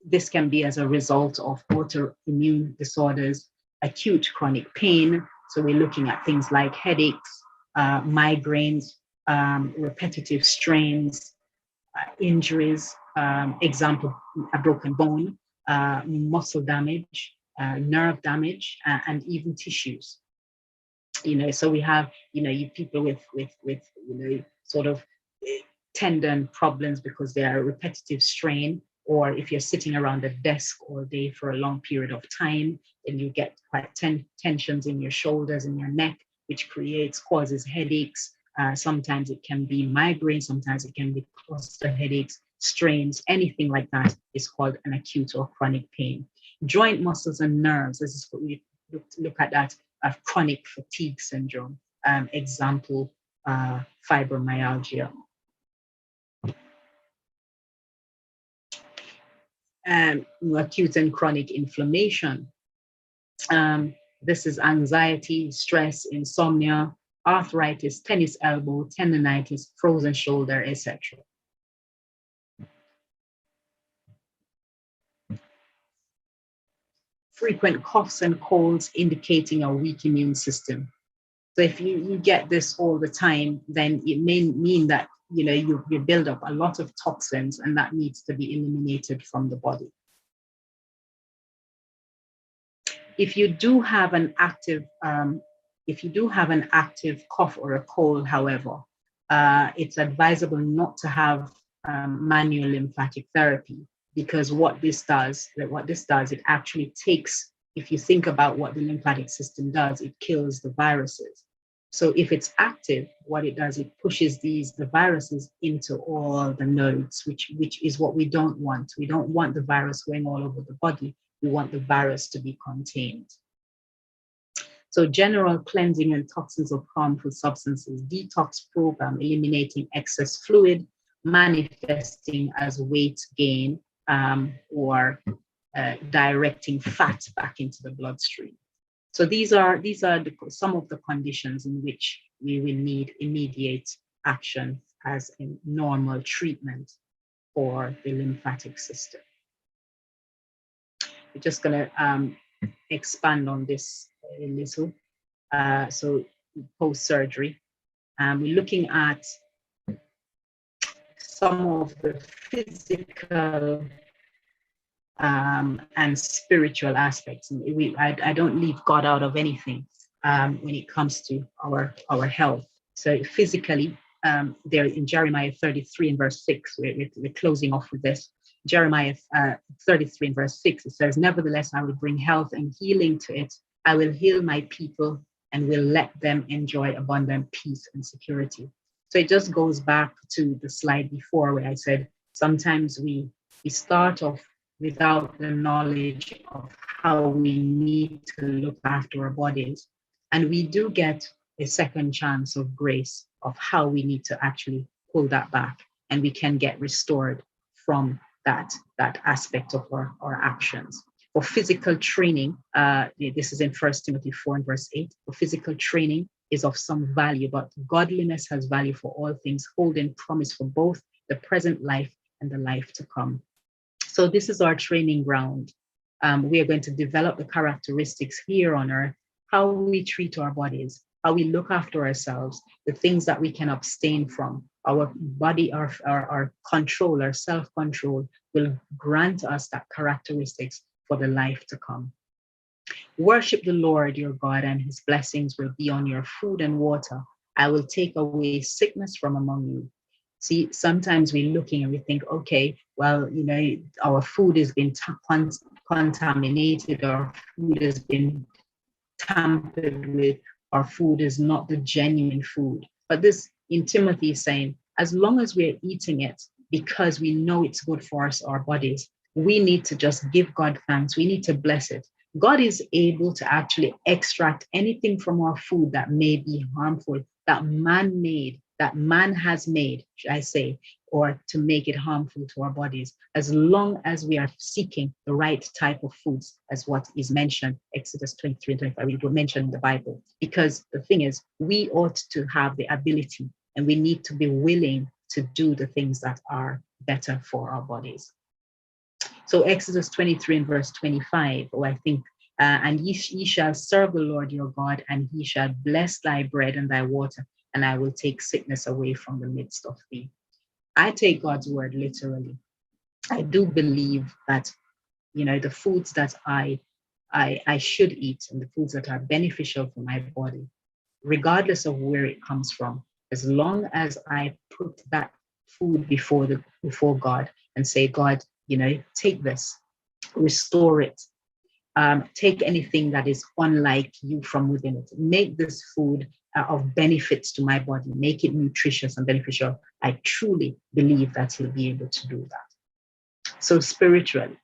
this can be as a result of autoimmune disorders, acute chronic pain. So we're looking at things like headaches, migraines, repetitive strains, injuries, example, a broken bone, muscle damage, nerve damage, and even tissues. You know, so we have, you know, people with you know, sort of tendon problems because they are repetitive strain, or if you're sitting around a desk all day for a long period of time, then you get quite tensions in your shoulders and your neck, which causes headaches. Sometimes it can be migraine, sometimes it can be cluster headaches, strains, anything like that is called an acute or chronic pain. Joint muscles and nerves, this is what we look at that of chronic fatigue syndrome. Example, fibromyalgia. Acute and chronic inflammation. This is anxiety, stress, insomnia, arthritis, tennis elbow, tendonitis, frozen shoulder, etc. Frequent coughs and colds indicating a weak immune system. So if you get this all the time, then it may mean that, you know, you build up a lot of toxins, and that needs to be eliminated from the body. If you do have an active cough or a cold, however, it's advisable not to have manual lymphatic therapy, because what this does, it actually takes, if you think about what the lymphatic system does, it kills the viruses. So if it's active, what it does, it pushes the viruses into all the nodes, which is what we don't want. We don't want the virus going all over the body. We want the virus to be contained. So general cleansing and toxins of harmful substances, detox program, eliminating excess fluid, manifesting as weight gain, or directing fat back into the bloodstream. So these are some of the conditions in which we will need immediate action as a normal treatment for the lymphatic system. We're just going to expand on this a little. So post-surgery, we're looking at some of the physical and spiritual aspects. I don't leave God out of anything when it comes to our health. So physically, there in Jeremiah 33 and verse 6, we're closing off with this. Jeremiah 33 and verse 6, it says, "Nevertheless, I will bring health and healing to it. I will heal my people and will let them enjoy abundant peace and security." So it just goes back to the slide before where I said, sometimes we start off without the knowledge of how we need to look after our bodies. And we do get a second chance of grace of how we need to actually pull that back, and we can get restored from that aspect of our actions. For physical training, this is in 1 Timothy 4 and verse 8. For physical training is of some value, but godliness has value for all things, holding promise for both the present life and the life to come. So this is our training ground. We are going to develop the characteristics here on earth, how we treat our bodies, how we look after ourselves, the things that we can abstain from. Our body, our control, our self-control will grant us that characteristics for the life to come. Worship the Lord your God, and his blessings will be on your food and water. I will take away sickness from among you. See, sometimes we're looking and we think, okay, well, our food has been contaminated, our food has been tampered with, our food is not the genuine food. But this in Timothy is saying, as long as we're eating it because we know it's good for us, our bodies, we need to just give God thanks. We need to bless it. God is able to actually extract anything from our food that may be harmful, that man made, that man has made, should I say, or to make it harmful to our bodies, as long as we are seeking the right type of foods, as what is mentioned, Exodus 23 and 25, we will mention in the Bible. Because the thing is, we ought to have the ability and we need to be willing to do the things that are better for our bodies. So Exodus 23 and verse 25, I think, and ye shall serve the Lord your God, and he shall bless thy bread and thy water, and I will take sickness away from the midst of thee. I take God's word literally. I do believe that, the foods that I should eat and the foods that are beneficial for my body, regardless of where it comes from, as long as I put that food before God and say, God, take this, restore it, take anything that is unlike you from within it, make this food of benefits to my body, make it nutritious and beneficial. I truly believe that he'll be able to do that. So spiritually,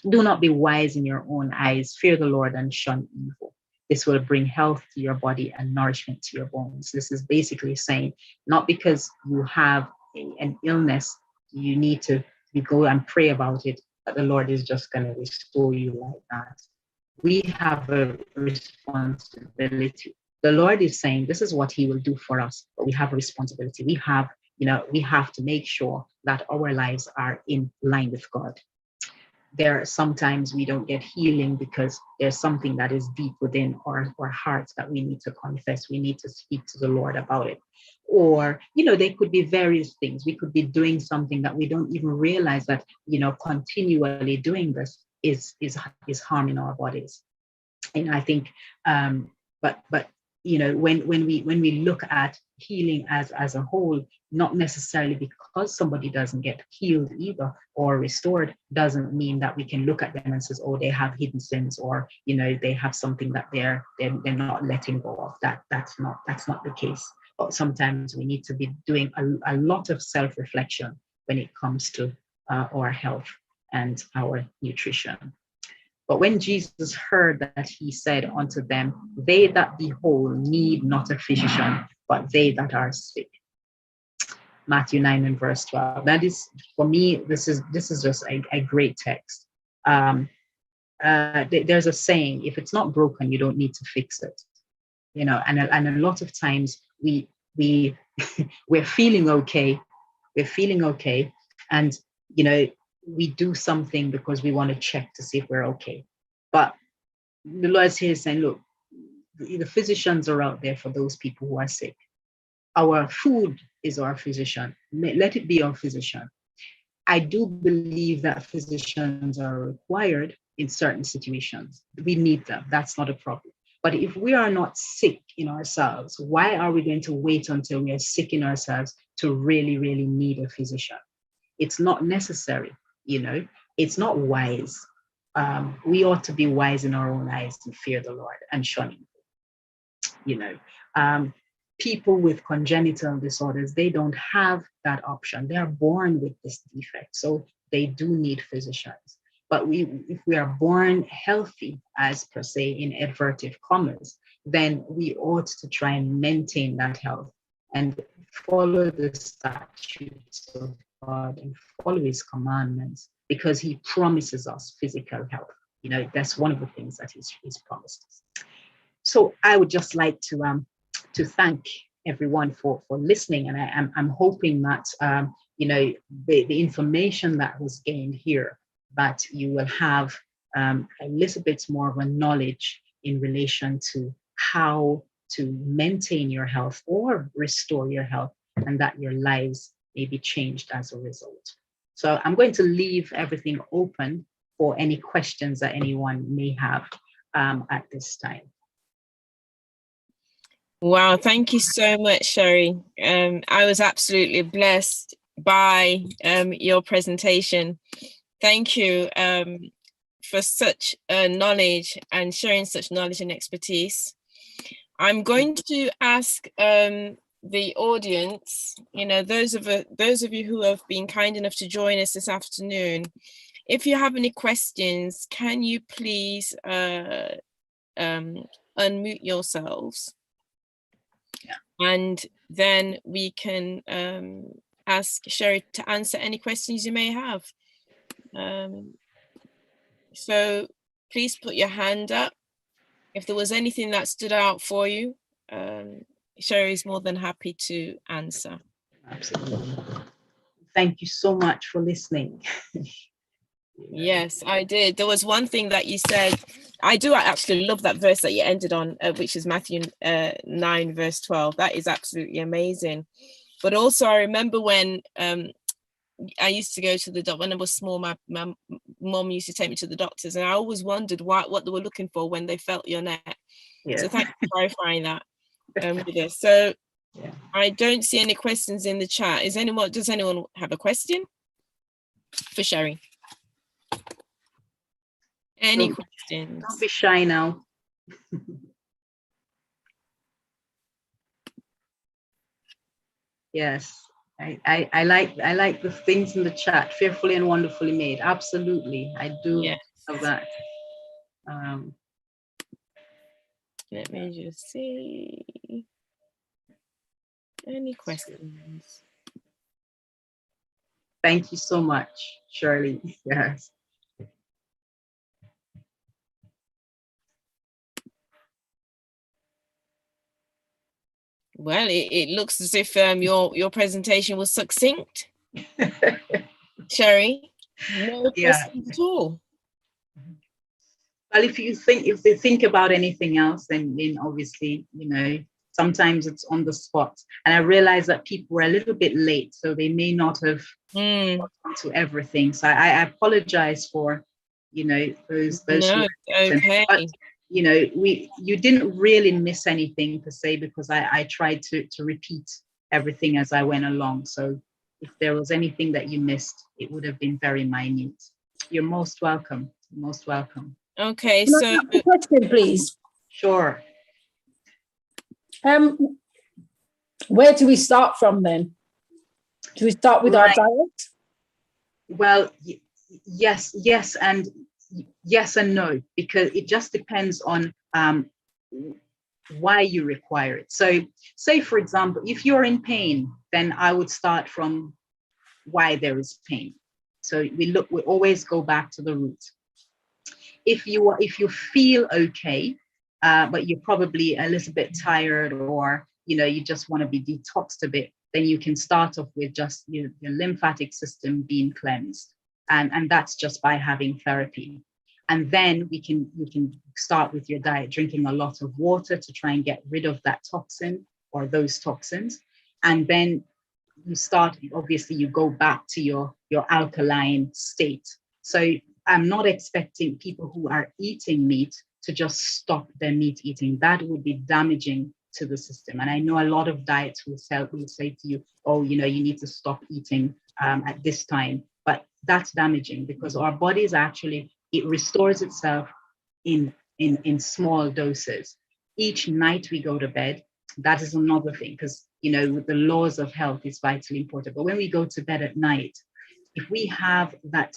do not be wise in your own eyes, fear the Lord and shun evil. This will bring health to your body and nourishment to your bones. This is basically saying, not because you have an illness, you need to go and pray about it, but the Lord is just going to restore you like that. We have a responsibility. The Lord is saying this is what he will do for us, but we have a responsibility. We have to make sure that our lives are in line with God. Sometimes we don't get healing because there's something that is deep within our hearts that we need to confess. We need to speak to the Lord about it. Or, there could be various things. We could be doing something that we don't even realize that, continually doing this is harming our bodies. And I think, but when we look at healing as a whole, not necessarily because somebody doesn't get healed either or restored, doesn't mean that we can look at them and says, oh, they have hidden sins, or they have something that they're not letting go of. That's not the case. But sometimes we need to be doing a lot of self-reflection when it comes to our health and our nutrition. But when Jesus heard that, he said unto them, they that be whole need not a physician, but they that are sick. Matthew 9 and verse 12. That is, for me, this is just a great text. There's a saying, if it's not broken, you don't need to fix it. And a lot of times we're feeling okay. We're feeling okay. And, we do something because we want to check to see if we're okay. But the Lord's here saying, look, the physicians are out there for those people who are sick. Our food is our physician. Let it be our physician. I do believe that physicians are required in certain situations. We need them. That's not a problem. But if we are not sick in ourselves, why are we going to wait until we are sick in ourselves to really, really need a physician? It's not necessary. It's not wise. We ought to be wise in our own eyes and fear the Lord and shun evil. People with congenital disorders, they don't have that option. They are born with this defect, so they do need physicians. But if we are born healthy, as per se in inverted commas, then we ought to try and maintain that health and follow the statutes of God and follow his commandments, because he promises us physical health. that's one of the things that he's promised us. So I would just like to thank everyone for listening, and I'm hoping that the information that was gained here, that you will have a little bit more of a knowledge in relation to how to maintain your health or restore your health, and that your lives may be changed as a result. So I'm going to leave everything open for any questions that anyone may have at this time.
Wow, thank you so much, Sherry. I was absolutely blessed by your presentation. Thank you for such knowledge and sharing such knowledge and expertise. I'm going to ask the audience, those of you who have been kind enough to join us this afternoon, if you have any questions, can you please unmute yourselves? And then we can ask Sherry to answer any questions you may have. So please put your hand up. If there was anything that stood out for you, Sherry is more than happy to answer.
Absolutely. Thank you so much for listening.
Yes, I did. There was one thing that you said. I actually love that verse that you ended on, which is Matthew 9, verse 12. That is absolutely amazing. But also, I remember when I used to go to the doctor when I was small. My mom used to take me to the doctors, and I always wondered what they were looking for when they felt your neck. Yeah. So thanks for clarifying that with us. So yeah. I don't see any questions in the chat. Does anyone have a question for Sherry? Any questions?
Don't be shy now. Yes. I like the things in the chat, fearfully and wonderfully made. Absolutely, I do love that.
Let me just see. Any questions?
Thank you so much, Shirley. Yes.
Well, it looks as if your presentation was succinct, Sherry. No questions at all.
Well, if they think about anything else, then obviously, sometimes it's on the spot. And I realize that people were a little bit late, so they may not have got to everything. So I apologize for, those.
No, okay.
But, you didn't really miss anything per se, because I tried to repeat everything as I went along. So if there was anything that you missed, it would have been very minute. You're most welcome. Most welcome.
Okay, so
Can I ask a question, please.
Sure.
Where do we start from then? Do we start with our diet?
Well, yes, and yes and no, because it just depends on why you require it. So say, for example, if you're in pain, then I would start from why there is pain. So we always go back to the root. If you feel okay, but you're probably a little bit tired, or you just want to be detoxed a bit, then you can start off with just your lymphatic system being cleansed, and that's just by having therapy. And then you can start with your diet, drinking a lot of water to try and get rid of that toxin or those toxins, and then you go back to your alkaline state. So I'm not expecting people who are eating meat to just stop their meat eating. That would be damaging to the system. And I know a lot of diets will say to you, oh, you need to stop eating at this time. But that's damaging, because our bodies it restores itself in small doses. Each night we go to bed, that is another thing, because with the laws of health, it's vitally important. But when we go to bed at night, if we have that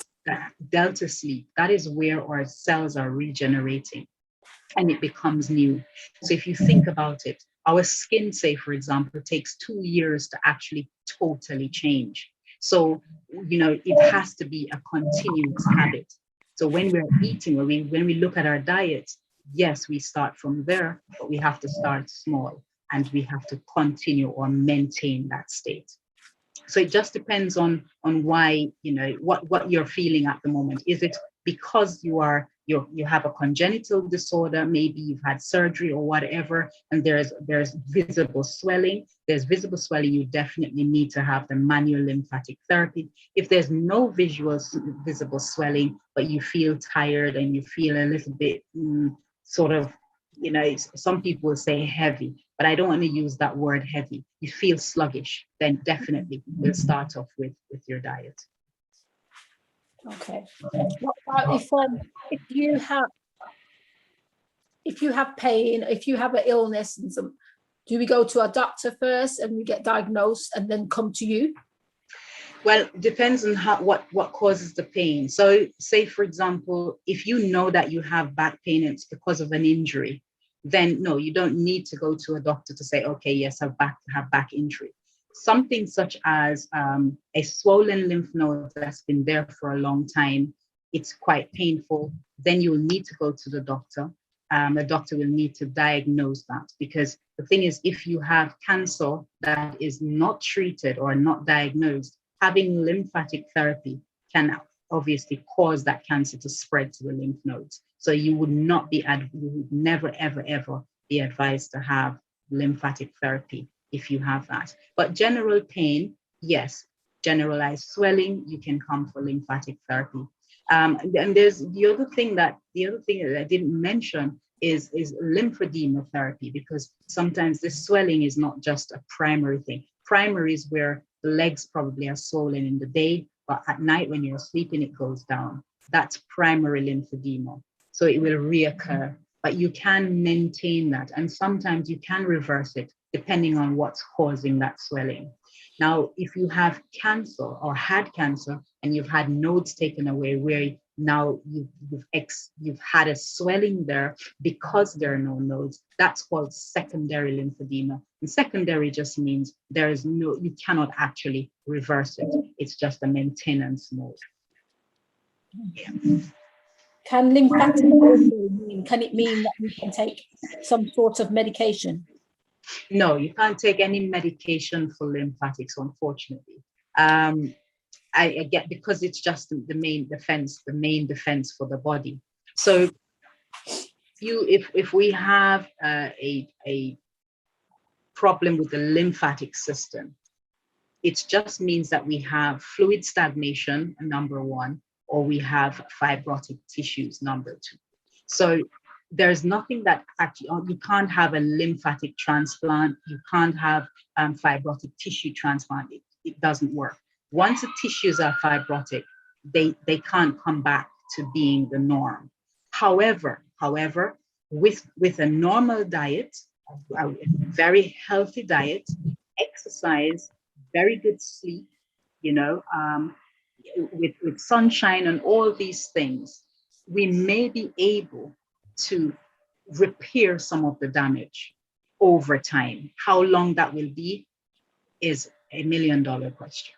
delta sleep, that is where our cells are regenerating and it becomes new. So if you think about it, our skin, say, for example, takes 2 years to actually totally change. So, it has to be a continuous habit. So when we're eating, or when we look at our diet, yes, we start from there, but we have to start small and we have to continue or maintain that state. So it just depends on why, you know, what you're feeling at the moment. Is it because you have a congenital disorder, maybe you've had surgery or whatever, and there's visible swelling? There's visible swelling, you definitely need to have the manual lymphatic therapy. If there's no visible swelling, but you feel tired and you feel a little bit sort of, you know, some people will say heavy, but I don't want to use that word heavy. You feel sluggish, then definitely we'll start off with your diet.
Okay. What about if you have pain, if you have an illness, and do we go to a doctor first and we get diagnosed and then come to you?
Well, it depends on what causes the pain. So say, for example, if you know that you have back pain and it's because of an injury, then no, you don't need to go to a doctor to say, okay, yes, I have back injury. Something such as a swollen lymph node that's been there for a long time, it's quite painful, then you will need to go to the doctor. The doctor will need to diagnose that, because the thing is, if you have cancer that is not treated or not diagnosed, having lymphatic therapy can obviously cause that cancer to spread to the lymph nodes. So you would never, ever, ever be advised to have lymphatic therapy if you have that. But general pain, yes, generalized swelling, you can come for lymphatic therapy. And there's the other thing that I didn't mention is lymphedema therapy, because sometimes this swelling is not just a primary thing. Primary is where the legs probably are swollen in the day, but at night when you're sleeping, it goes down. That's primary lymphedema. So it will reoccur, but you can maintain that. And sometimes you can reverse it depending on what's causing that swelling. Now, if you have cancer or had cancer and you've had nodes taken away, where now you've had a swelling there because there are no nodes, that's called secondary lymphedema. And secondary just means you cannot actually reverse it. It's just a maintenance mode. Yeah.
Can lymphatic mean that you can take some sort of medication?
No, you can't take any medication for lymphatics, unfortunately. I get, because it's just the main defense for the body. So if we have a problem with the lymphatic system, it just means that we have fluid stagnation, number one, or we have fibrotic tissues, number two. So there's nothing that actually, you can't have a lymphatic transplant, you can't have fibrotic tissue transplant. It doesn't work. Once the tissues are fibrotic, they can't come back to being the norm. However, with a normal diet, a very healthy diet, exercise, very good sleep, you know, with sunshine and all these things, we may be able to repair some of the damage over time. How long that will be is $1 million question.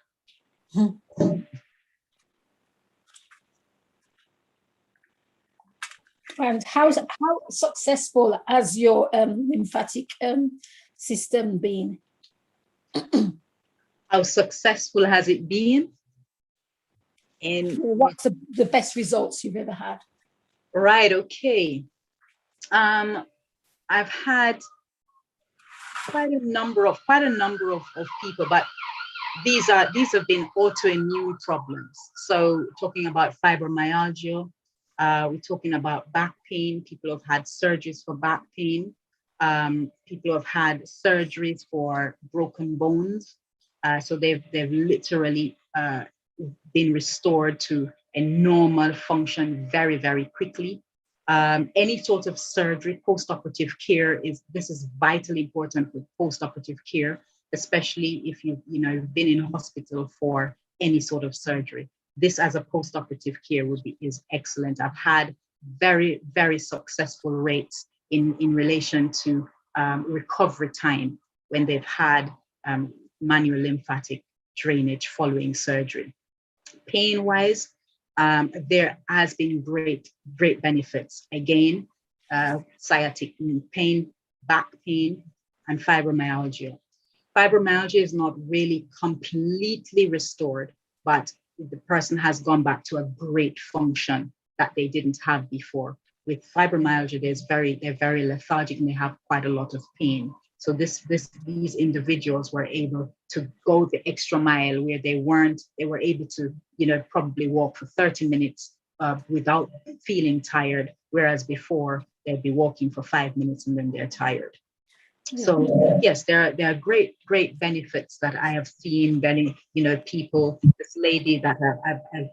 And how successful has your lymphatic system been?
How successful has it been? And
what's the best results you've ever had?
Right, okay. I've had quite a number of people, but these have been autoimmune problems. So talking about fibromyalgia, we're talking about back pain. People have had surgeries for back pain. People have had surgeries for broken bones. So they've literally been restored to a normal function very, very quickly. Any sort of surgery, post-operative care is vitally important with post-operative care, especially if you've been in hospital for any sort of surgery. This as a post-operative care is excellent. I've had very, very successful rates in relation to recovery time when they've had manual lymphatic drainage following surgery. Pain-wise, there has been great benefits. Again, sciatic pain, back pain, and fibromyalgia. Fibromyalgia is not really completely restored, but the person has gone back to a great function that they didn't have before. With fibromyalgia, they're very lethargic and they have quite a lot of pain. So these individuals were able to go the extra mile where they were able to, probably walk for 30 minutes without feeling tired, whereas before they'd be walking for 5 minutes and then they're tired. So yes, there are great benefits that I have seen. People. This lady that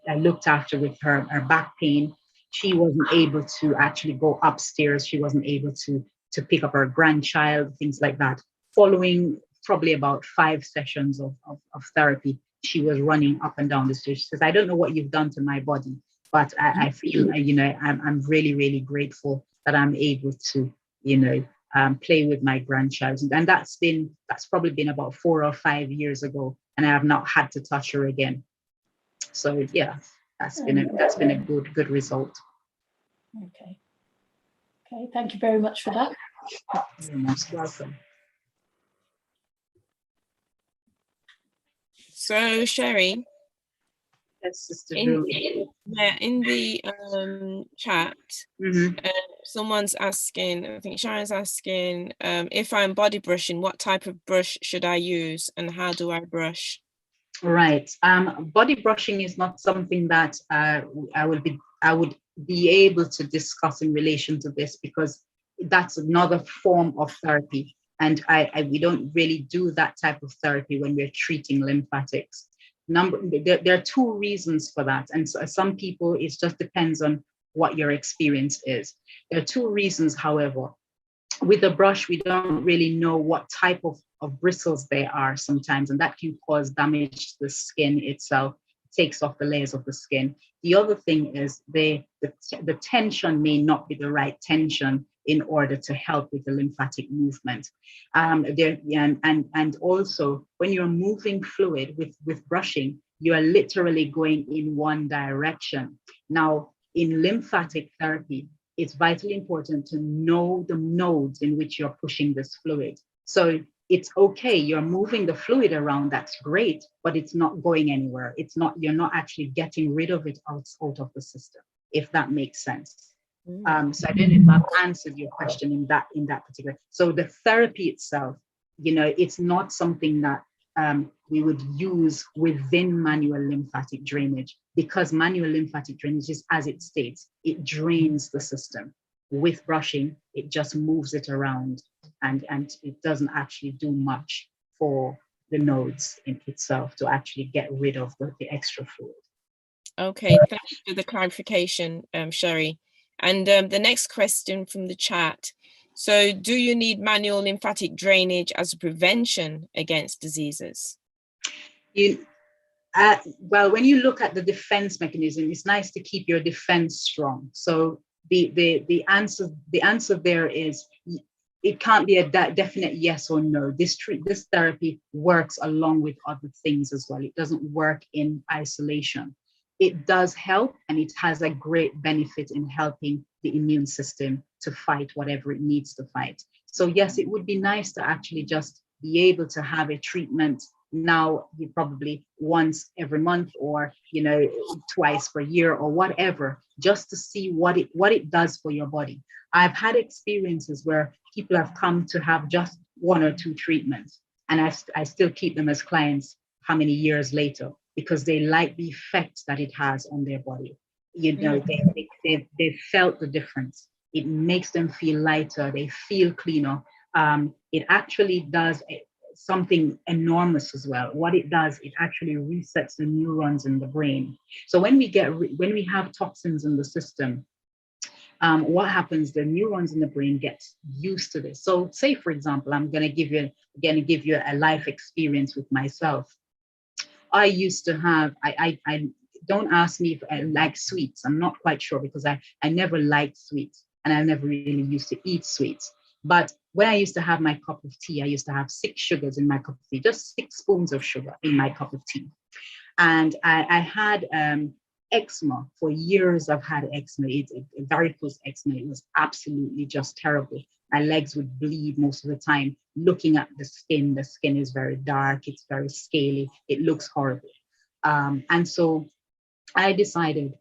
I looked after with her back pain, she wasn't able to actually go upstairs. She wasn't able to pick up her grandchild, things like that. Following probably about 5 sessions of therapy, she was running up and down the stairs. She says, "I don't know what you've done to my body, but I feel, I'm really, really grateful that I'm able to, play with my grandchild." And that's probably been about 4 or 5 years ago, and I have not had to touch her again. So yeah, that's been a good result.
Okay, thank you very much for that.
You're most welcome.
So Sherry,
Yes, Sister
in the chat, someone's asking, I think Sharon's asking, if I'm body brushing, what type of brush should I use and how do I brush?
Right. Body brushing is not something that I would be able to discuss in relation to this, because that's another form of therapy. And we don't really do that type of therapy when we're treating lymphatics. There are 2 reasons for that. And so some people, it just depends on what your experience is. There are 2 reasons, however. With a brush, we don't really know what type of bristles they are sometimes, and that can cause damage to the skin itself, takes off the layers of the skin. The other thing is the tension may not be the right tension in order to help with the lymphatic movement. And also, when you're moving fluid with brushing, you are literally going in one direction. Now, in lymphatic therapy, it's vitally important to know the nodes in which you're pushing this fluid. So it's okay, you're moving the fluid around, that's great, but it's not going anywhere. You're not actually getting rid of it out of the system, if that makes sense. So I don't know if I've answered your question in that particular. So the therapy itself, it's not something that we would use within manual lymphatic drainage, because manual lymphatic drainage is, as it states, it drains the system. With brushing, it just moves it around, and it doesn't actually do much for the nodes in itself to actually get rid of the extra fluid.
Okay, thanks for the clarification, Sherry. And the next question from the chat. So do you need manual lymphatic drainage as a prevention against diseases?
Well, when you look at the defense mechanism, it's nice to keep your defense strong. So the answer there is, it can't be a definite yes or no. This therapy works along with other things as well. It doesn't work in isolation. It does help, and it has a great benefit in helping the immune system to fight whatever it needs to fight. So yes, it would be nice to actually just be able to have a treatment now, you probably once every month, or twice per year or whatever, just to see what it does for your body. I've had experiences where people have come to have just 1 or 2 treatments, and I still keep them as clients how many years later, because they like the effect that it has on their body. They felt the difference. It makes them feel lighter, they feel cleaner. It actually does something enormous as well. What it does, it actually resets the neurons in the brain. So when we have toxins in the system, what happens? The neurons in the brain get used to this. So say, for example, I'm going to give you a life experience with myself. I used to have, I don't ask me if I like sweets. I'm not quite sure, because I never liked sweets, and I never really used to eat sweets. But when I used to have my cup of tea, I used to have 6 sugars in my cup of tea, just 6 spoons of sugar in my cup of tea. And I had eczema. For years, I've had eczema. Varicose eczema. It was absolutely just terrible. My legs would bleed most of the time. Looking at the skin is very dark. It's very scaly. It looks horrible. And so I decided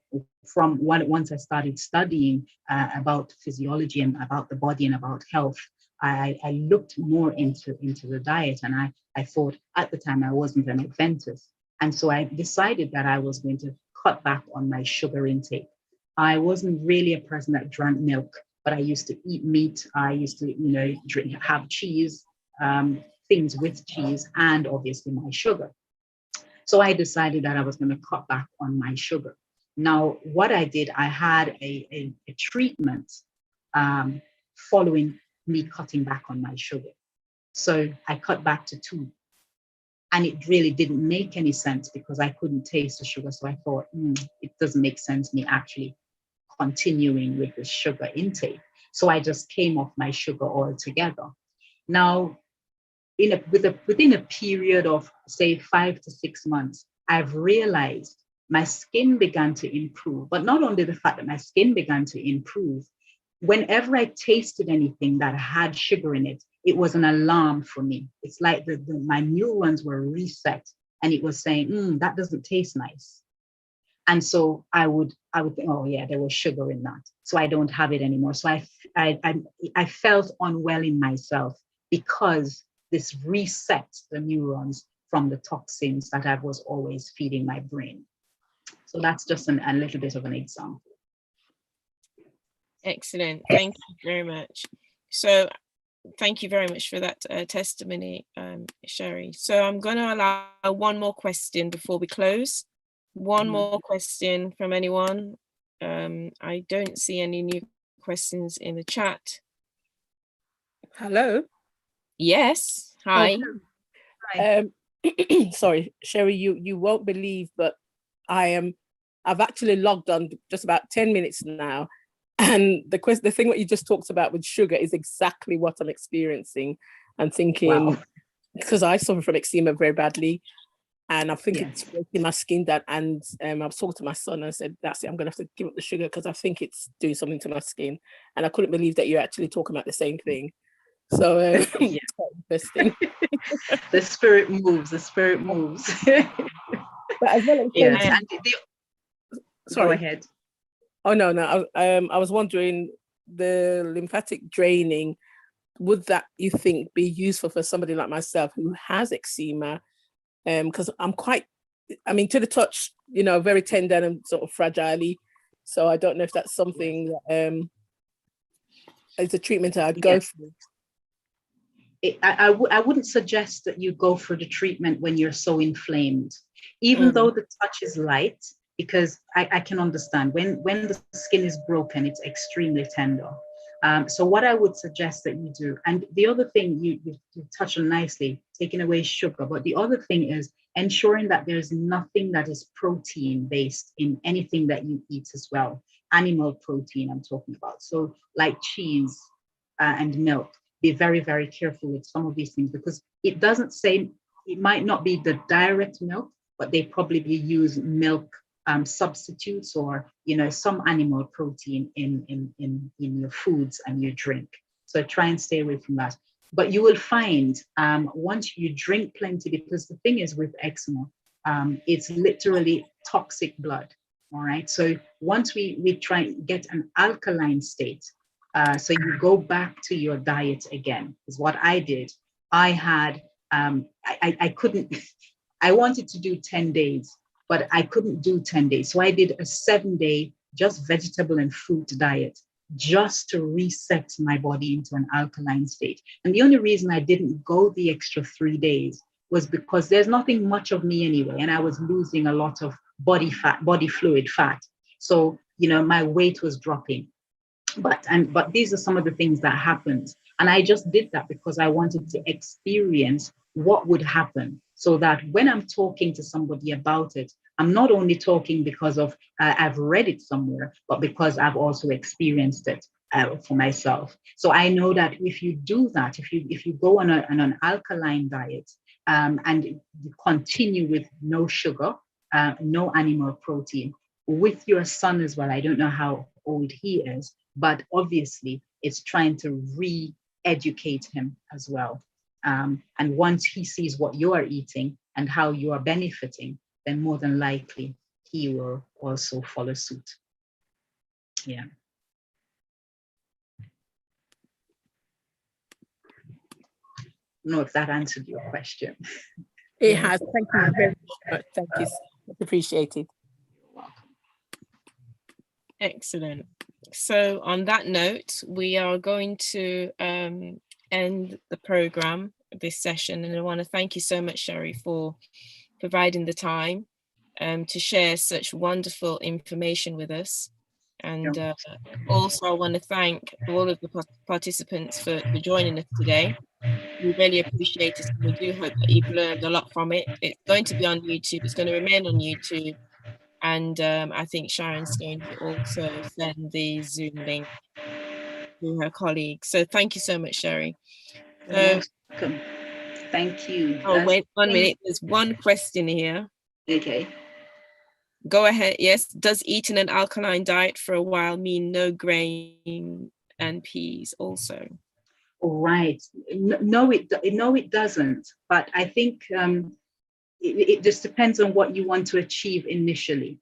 once I started studying about physiology and about the body and about health, I looked more into the diet, and I thought at the time I wasn't an Adventist. And so I decided that I was going to cut back on my sugar intake. I wasn't really a person that drank milk, but I used to eat meat. I used to, have cheese, things with cheese, and obviously my sugar. So I decided that I was going to cut back on my sugar. Now, what I did, I had a treatment following me cutting back on my sugar. So I cut back to 2. And it really didn't make any sense because I couldn't taste the sugar. So I thought, it doesn't make sense me actually continuing with the sugar intake. So I just came off my sugar altogether. Now, within a period of, say, 5 to 6 months, I've realized my skin began to improve. But not only the fact that my skin began to improve, whenever I tasted anything that had sugar in it, it was an alarm for me. It's like my neurons were reset, and it was saying, that doesn't taste nice. And so I would think, oh yeah, there was sugar in that, so I don't have it anymore. So I felt unwell in myself because this reset the neurons from the toxins that I was always feeding my brain. So that's just a little bit of an example.
Excellent. Thank you very much. So thank you very much for that testimony, Sherry. So I'm going to allow one more question before we close. One more question from anyone. I don't see any new questions in the chat.
Hello.
Yes. Hi.
Hi.
Sorry, Sherry, you won't believe, but I've actually logged on just about 10 minutes now. And the thing what you just talked about with sugar is exactly what I'm experiencing and thinking, because I suffer from eczema very badly. And I think it's breaking my skin down. And I've talked to my son and said, that's it, I'm going to have to give up the sugar because I think it's doing something to my skin. And I couldn't believe that you're actually talking about the same thing. So it's quite interesting.
The spirit moves.
But as well as
yes. Sorry. Go ahead.
Oh, no. I was wondering, the lymphatic draining, would that, you think, be useful for somebody like myself who has eczema? Because I'm quite, to the touch, very tender and sort of fragile. So I don't know if that's something that is a treatment I'd go through.
I wouldn't suggest that you go for the treatment when you're so inflamed, even though the touch is light, because I can understand when the skin is broken, it's extremely tender. So what I would suggest that you do, and the other thing you touched on nicely, taking away sugar, but the other thing is ensuring that there's nothing that is protein based in anything that you eat as well. Animal protein I'm talking about. So like cheese and milk. Be very, very careful with some of these things because it doesn't say, it might not be the direct milk, but they probably use milk substitutes or some animal protein in your foods and your drink. So try and stay away from that. But you will find once you drink plenty, because the thing is with eczema, it's literally toxic blood. All right. So once we try and get an alkaline state, so you go back to your diet again, is what I did. I had, I couldn't, I wanted to do 10 days, but I couldn't do 10 days. So I did a 7-day just vegetable and fruit diet just to reset my body into an alkaline state. And the only reason I didn't go the extra 3 days was because there's nothing much of me anyway. And I was losing a lot of body fat, body fluid fat. So, my weight was dropping. But these are some of the things that happened. And I just did that because I wanted to experience what would happen so that when I'm talking to somebody about it, I'm not only talking because of I've read it somewhere, but because I've also experienced it for myself. So I know that if you do that, if you go on an alkaline diet and you continue with no sugar, no animal protein, with your son as well. I don't know how old he is, but obviously it's trying to re-educate him as well. And once he sees what you are eating and how you are benefiting, then more than likely he will also follow suit. Yeah. I don't know if that answered your question.
It has. Thank you very much. Thank you. Much appreciated.
Excellent. So on that note, we are going to end the program, this session, and I want to thank you so much, Sherry, for providing the time to share such wonderful information with us. And also I want to thank all of the participants for joining us today. We really appreciate it. We do hope that you've learned a lot from it. It's going to be on YouTube. It's going to remain on YouTube. And I think Sharon's going to also send the Zoom link to her colleagues. So thank you so much, Sherry. So,
welcome. Thank you.
Oh, wait 1 minute. There's one question here.
Okay.
Go ahead. Yes. Does eating an alkaline diet for a while mean no grain and peas also?
Right. No, it doesn't. But I think it just depends on what you want to achieve initially.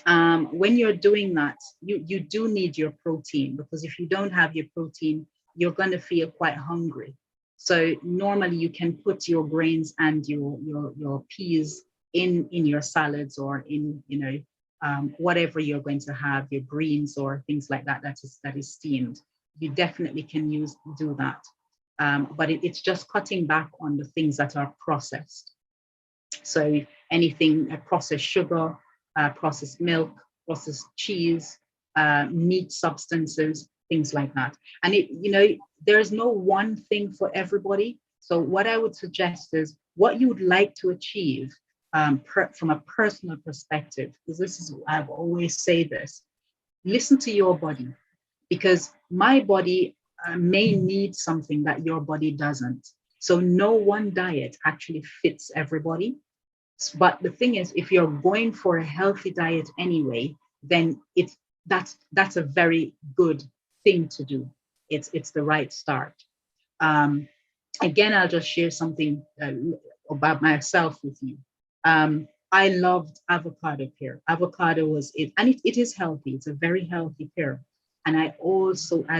When you're doing that, you do need your protein, because if you don't have your protein, you're going to feel quite hungry. So normally you can put your grains and your peas in your salads, or in whatever you're going to have, your greens or things like that that is steamed. You definitely can do that. But it's just cutting back on the things that are processed. So anything processed sugar, processed milk, processed cheese, meat substances, things like that. And there's no one thing for everybody. So what I would suggest is what you would like to achieve from a personal perspective, because I've always say this, listen to your body, because my body may need something that your body doesn't. So no one diet actually fits everybody. But the thing is, if you're going for a healthy diet anyway, then that's a very good thing to do. It's the right start. Again, I'll just share something about myself with you. I loved avocado pear. Avocado was it, and it is healthy. It's a very healthy pear, and I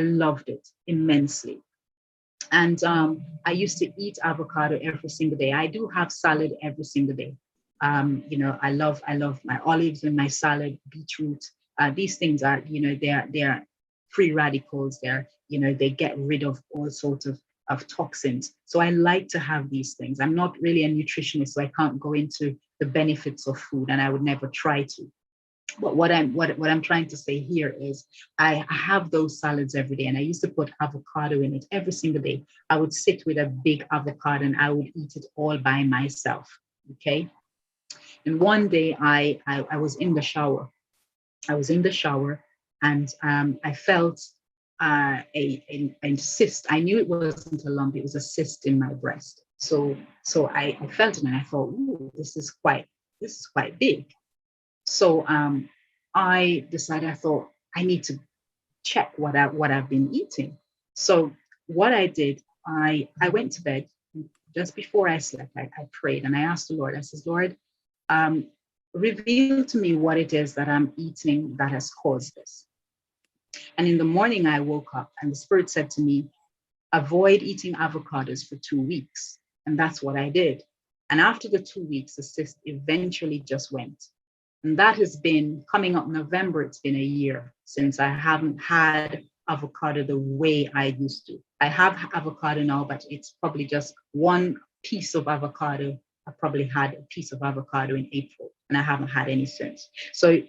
loved it immensely. And I used to eat avocado every single day. I do have salad every single day. I love my olives in my salad, beetroot. These things are, they are free radicals. They get rid of all sorts of toxins. So I like to have these things. I'm not really a nutritionist, so I can't go into the benefits of food, and I would never try to. But what I'm trying to say here is I have those salads every day, and I used to put avocado in it every single day. I would sit with a big avocado and I would eat it all by myself. Okay. And one day I was in the shower. And I felt a cyst. I knew it wasn't a lump, it was a cyst in my breast. So I felt it and I thought, ooh, this is quite big. So I decided, I thought, I need to check what I've been eating. So what I did, I went to bed. Just before I slept, I prayed and I asked the Lord, I said, Lord, reveal to me what it is that I'm eating that has caused this. And in the morning I woke up and the Spirit said to me, avoid eating avocados for 2 weeks. And that's what I did. And after the 2 weeks, the cyst eventually just went. And that has been coming up November. It's been a year since I haven't had avocado the way I used to. I have avocado now, but it's probably just one piece of avocado. I probably had a piece of avocado in April, and I haven't had any since. So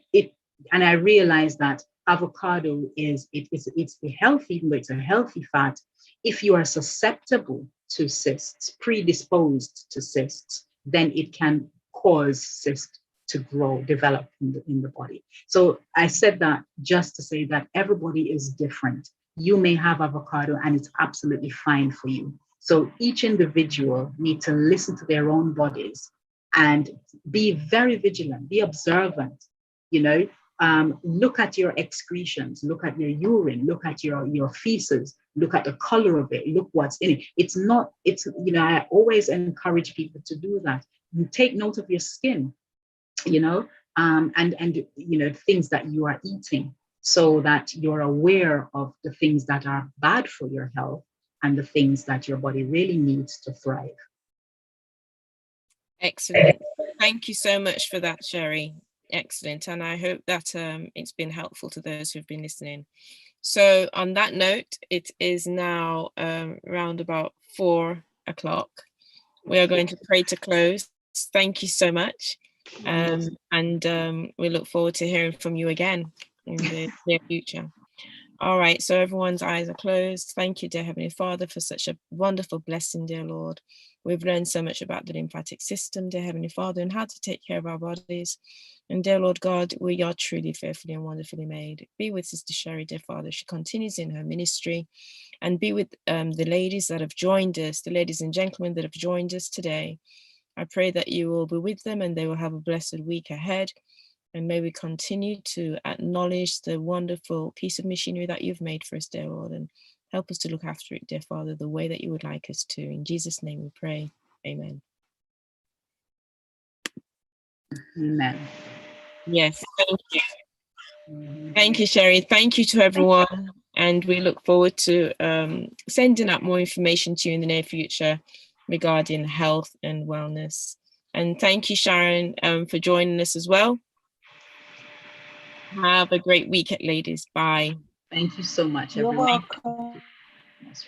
and I realized that avocado it's healthy, even though it's a healthy fat. If you are susceptible to cysts, predisposed to cysts, then it can cause cysts to develop in the body. So I said that just to say that everybody is different. You may have avocado and it's absolutely fine for you. So each individual needs to listen to their own bodies and be very vigilant, be observant, you know, look at your excretions, look at your urine, look at your feces, look at the color of it, look what's in it. It's, you know, I always encourage people to do that. You take note of your skin, you know, and you know, things that you are eating, so that you're aware of the things that are bad for your health and the things that your body really needs to thrive.
Excellent. Thank you so much for that, Sherry. Excellent. And I hope that it's been helpful to those who've been listening. So on that note, it is now around about 4 o'clock. We are going to pray to close. Thank you so much. And we look forward to hearing from you again in the near future. All right, so everyone's eyes are closed. Thank you, dear Heavenly Father, for such a wonderful blessing, dear Lord. We've learned so much about the lymphatic system, dear Heavenly Father, and how to take care of our bodies. And dear Lord God, we are truly fearfully and wonderfully made. Be with Sister Sherry, dear Father. She continues in her ministry, and be with the ladies that have joined us, the ladies and gentlemen that have joined us today. I pray that you will be with them and they will have a blessed week ahead. And may we continue to acknowledge the wonderful piece of machinery that you've made for us, dear Lord, and help us to look after it, dear Father, the way that you would like us to. In Jesus' name we pray. Amen.
Amen.
Yes, thank you. Thank you, Sherry. Thank you to everyone. And we look forward to sending out more information to you in the near future regarding health and wellness. And thank you, Sharon, for joining us as well. Have a great week, ladies. Bye.
Thank you so much,
You're
everyone.
welcome.